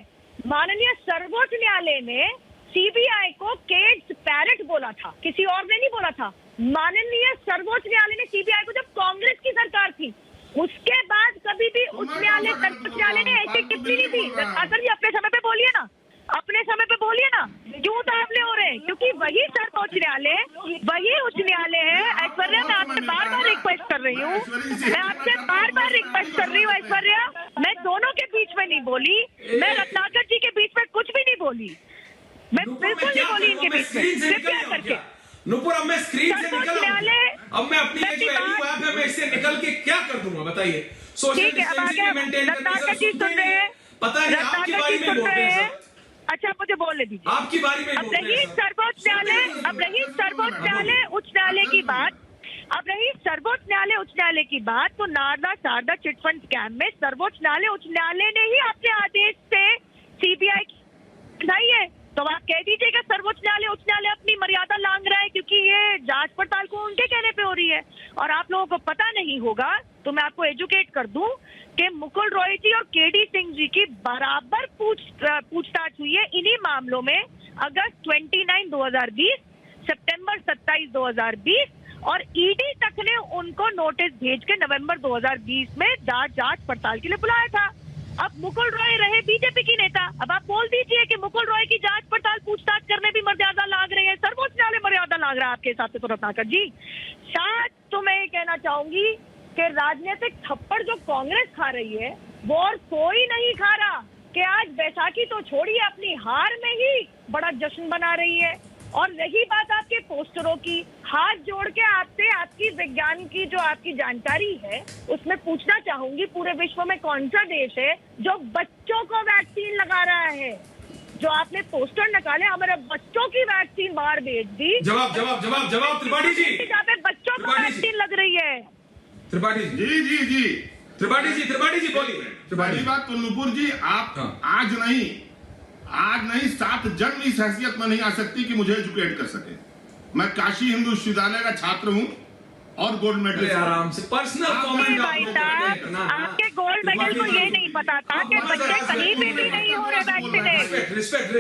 माननीय सर्वोच्च न्यायालय ने सीबीआई को केज पैरेट बोला था, किसी और ने नहीं बोला था। माननीय सर्वोच्च न्यायालय ने सीबीआई को, जब कांग्रेस की सरकार थी उसके बाद कभी भी उच्च न्यायालय सर्वोच्च न्यायालय ने ऐसी टिप्पणी नहीं दी। रत्नाकर जी अपने समय पे बोलिए ना, अपने समय पे बोलिए ना, क्यों उतावले हो रहे हैं? क्योंकि वही सर्वोच्च न्यायालय, वही उच्च न्यायालय है। ऐश्वर्या मैं आपसे बार बार रिक्वेस्ट कर रही हूँ, मैं आपसे बार बार रिक्वेस्ट कर रही हूँ ऐश्वर्या, मैं दोनों के बीच में नहीं बोली, मैं रत्नाकर जी के बीच में कुछ भी नहीं बोली, मैं बिल्कुल नहीं बोली इनके बीच में। कृपया करके नुपुर, अब मैं स्क्रीन से निकल, अब मैं अपनी एक वैल्यू ऐप है, मैं इससे निकल के क्या कर दूंगा बताइए? सोशल डिस्टेंसिंग मेंटेन करके सब सुन रहे हैं, पता नहीं आपकी बारी में बोल रहे हैं। अच्छा मुझे बोलने दीजिए, आपकी बारी में अब रही सर्वोच्च न्यायालय, अब रही सर्वोच्च न्यायालय उच्च न्यायालय की बात, अब रही सर्वोच्च न्यायालय उच्च न्यायालय की बात, तो नारदा शारदा चिटफंड स्कैम में सर्वोच्च न्यायालय उच्च न्यायालय ने ही अपने आदेश से सीबीआई की है। तो आप कह दीजिएगा सर्वोच्च न्यायालय उच्च न्यायालय अपनी मर्यादा लांघ रहा है, क्योंकि ये जांच पड़ताल को उनके कहने पे हो रही है। और आप लोगों को पता नहीं होगा तो मैं आपको एजुकेट कर दूं कि मुकुल रॉय जी और केडी सिंह जी की बराबर पूछताछ हुई है इन्हीं मामलों में। अगस्त 29, 2020, सितंबर 27, 2020 और ईडी तक ने उनको नोटिस भेज के नवंबर 2020 में जांच पड़ताल के लिए बुलाया था। अब मुकुल रॉय रहे बीजेपी की नेता, अब आप बोल दीजिए कि मुकुल रॉय की जांच पड़ताल पूछताछ करने भी मर्यादा लाग रहे हैं, सर्वोच्च न्यायालय मर्यादा लाग रहा है आपके हिसाब से? तो रत्नाकर जी शायद तो मैं ये कहना चाहूंगी कि राजनीतिक थप्पड़ जो कांग्रेस खा रही है वो और कोई नहीं खा रहा, कि आज बैसाखी तो छोड़िए अपनी हार में ही बड़ा जश्न बना रही है। और रही बात आपके पोस्टरों की, हाथ जोड़ के आपसे आपकी विज्ञान की जो आपकी जानकारी है उसमें पूछना चाहूंगी, पूरे विश्व में कौन सा देश है जो बच्चों को वैक्सीन लगा रहा है? जो आपने पोस्टर निकाले, हमारे बच्चों की वैक्सीन बाहर भेज दी। जवाब त्रिपाठी जी, जहाँ पे बच्चों को वैक्सीन लग रही है। त्रिपाठी जी त्रिपाठी जी बोलिए। पहली बात तो नुपुर जी, आप आज नहीं 7 जन्म इस हैसियत में नहीं आ सकती कि मुझे एजुकेट कर सके। मैं काशी हिंदू विश्वविद्यालय का छात्र हूँ और गोल्ड मेडल। आराम से पर्सनल कमेंट आपके गोल्ड मेडल को ये नहीं पता था कि बच्चे कहीं पे भी नहीं हो रहे वैक्सीनेट। रिस्पेक्ट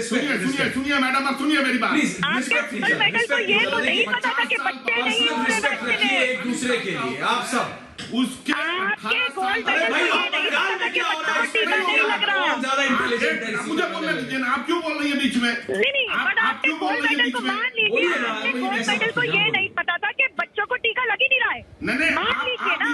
सुनिए मैडम, आप सुनिए मेरी बात। आपके गोल्ड मेडल को ये तो नहीं पता था कि बच्चे नहीं हो रहे वैक्सीनेट। एक दूसरे के लिए आप सब उसके आपके गोल्ड मेडल को ये नहीं पता था कि बच्चों को टीका नहीं लग रहा। ज्यादा इंटेलिजेंट है, मुझे बोलने दीजिए ना, आप क्यों बोल रही है बीच में? नहीं, बट आपके गोल्ड मेडल को मान लीजिए, आपके गोल्ड मेडल को ये नहीं पता था कि बच्चों को टीका लग ही नहीं रहा है। मान लीजिए ना,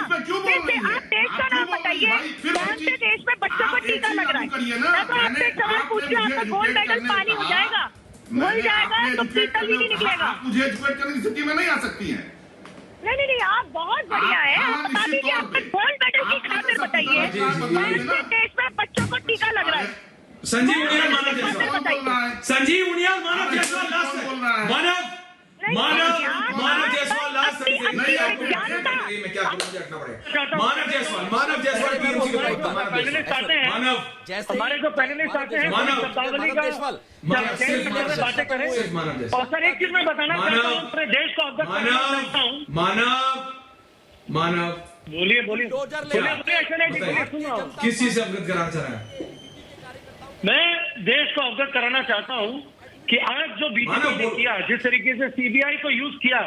आप देश का नाम बताइए, कौन से देश में बच्चों को टीका लग रहा है? मैं तो आपसे एक सवाल पूछ रही हूँ, आपका गोल्ड मेडल पानी हो जाएगा, घुल जाएगा तो पीतल ही नहीं निकलेगा। मुझे एजुकेट करने की स्थिति में नहीं आ सकती है। नहीं, आप बहुत बढ़िया है। आप बता दीजिए, आपके गोल्ड मेडल की खातिर बताइए, कौन से देश में बच्चों को टीका लग रहा है? संजीव उनियाल, मानव जायसवाल, संजीव उनियाल, मानव जायसवाल लास्ट, मानव जायसवाल लास्ट, मैं क्या करूं, मुझे रखना पड़ेगा। मानव जायसवाल टीएमसी का प्रवक्ता, मानव हमारे जो पैनलिस्ट आते हैं शब्दावली का बातें करें। और सर एक चीज मैं बताना चाहता हूँ, पूरे देश को अवगत कराना चाहता हूँ। मानव बोलिए बोलिए किस चीज से अवगत कराना चाह रहा है? मैं देश को अवगत कराना चाहता हूँ कि आज जो बीजेपी ने किया, जिस तरीके से सीबीआई को यूज किया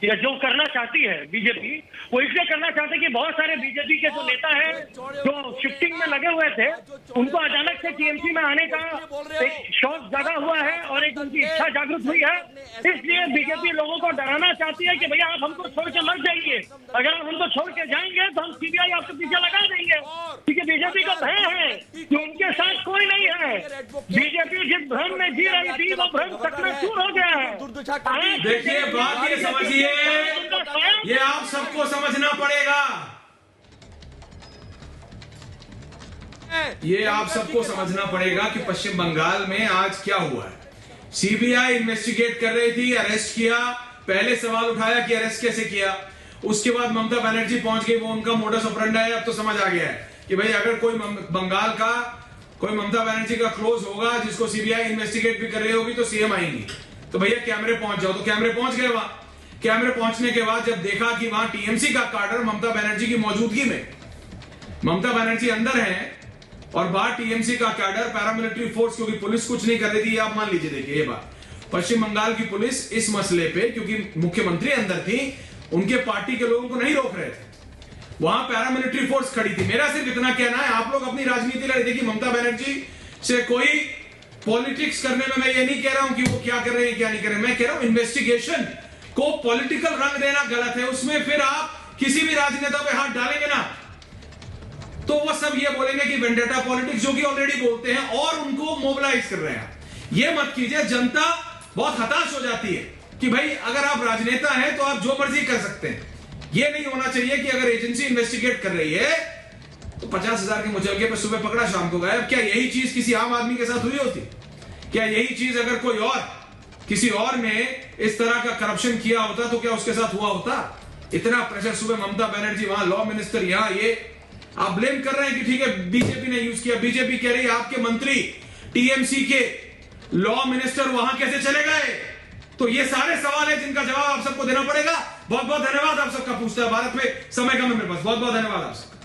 या जो करना चाहती है बीजेपी, वो इसलिए करना चाहते हैं कि बहुत सारे बीजेपी के जो नेता हैं जो शिफ्टिंग में लगे हुए थे, उनको अचानक से टीएमसी में आने का एक शौक जगा हुआ है और एक उनकी इच्छा जागृत हुई है। इसलिए बीजेपी लोगों को डराना चाहती है कि भैया आप हमको छोड़ के मर जाइए, अगर आप हमको छोड़ के जाएंगे तो हम सीबीआई आपके पीछे लगा देंगे, क्योंकि बीजेपी का भय है कि उनके साथ कोई नहीं है। बीजेपी जिस भ्रम में जी रही थी वो भ्रम चकनाचूर हो गया है। देखिए बात ये समझिए, ये आप सबको समझना पड़ेगा, ये आप सबको समझना पड़ेगा कि पश्चिम बंगाल में आज क्या हुआ है। सीबीआई इन्वेस्टिगेट कर रही थी, अरेस्ट किया, पहले सवाल उठाया कि अरेस्ट कैसे किया, उसके बाद ममता बनर्जी पहुंच गई, वो उनका मोडस ऑपरेंडी है। अब तो समझ आ गया है कि भाई अगर कोई बंगाल का कोई ममता बनर्जी का क्लोज होगा जिसको सीबीआई इन्वेस्टिगेट भी कर रही होगी तो सीएम आएंगी, तो भैया कैमरे पहुंच जाओ। तो कैमरे पहुंच गए वहां। कैमरे पहुंचने के बाद जब देखा कि वहां टीएमसी का कार्डर ममता बनर्जी की मौजूदगी में, ममता बनर्जी अंदर है और बाहर टीएमसी का कैडर, पैरामिलिट्री फोर्स, क्योंकि पुलिस कुछ नहीं कर रही थी, आप मान लीजिए। देखिए ये बात, पश्चिम बंगाल की पुलिस इस मसले पे, क्योंकि मुख्यमंत्री अंदर थी, उनके पार्टी के लोगों को नहीं रोक रहे थे, वहां पैरामिलिट्री फोर्स खड़ी थी। मेरा सिर्फ इतना कहना है, आप लोग अपनी राजनीति लड़े। देखिए मनमता बनर्जी से कोई पॉलिटिक्स करने में मैं ये नहीं कह रहा हूं कि वो क्या कर रहे हैं क्या नहीं कर रहे हैं, मैं कह रहा हूं इन्वेस्टिगेशन को पॉलिटिकल रंग देना गलत है। उसमें फिर आप किसी भी राजनेता पे हाथ डालेंगे ना तो वो सब ये बोलेंगे कि वेंडेटा पॉलिटिक्स, जो कि ऑलरेडी बोलते हैं और उनको मोबिलाइज कर रहे हैं। ये मत कीजिए, जनता बहुत हताश हो जाती है कि भाई अगर आप राजनेता हैं तो आप जो मर्जी कर सकते हैं। ये नहीं होना चाहिए कि अगर एजेंसी इन्वेस्टिगेट कर रही है तो 50,000 के मुचलके पे सुबह पकड़ा शाम को गायब। क्या यही चीज किसी आम आदमी के साथ हुई होती? क्या यही चीज अगर कोई और किसी और ने इस तरह का करप्शन किया होता तो क्या उसके साथ हुआ होता? इतना प्रेशर सुबह ममता बनर्जी वहां लॉ मिनिस्टर, यहां ये आप ब्लेम कर रहे हैं कि ठीक है बीजेपी ने यूज किया। बीजेपी कह रही है आपके मंत्री टीएमसी के लॉ मिनिस्टर वहां कैसे चले गए? तो ये सारे सवाल है जिनका जवाब आप सबको देना पड़ेगा। बहुत बहुत धन्यवाद आप सबका। पूछता है भारत में समय कम है मेरे पास। बहुत बहुत धन्यवाद आप सबका।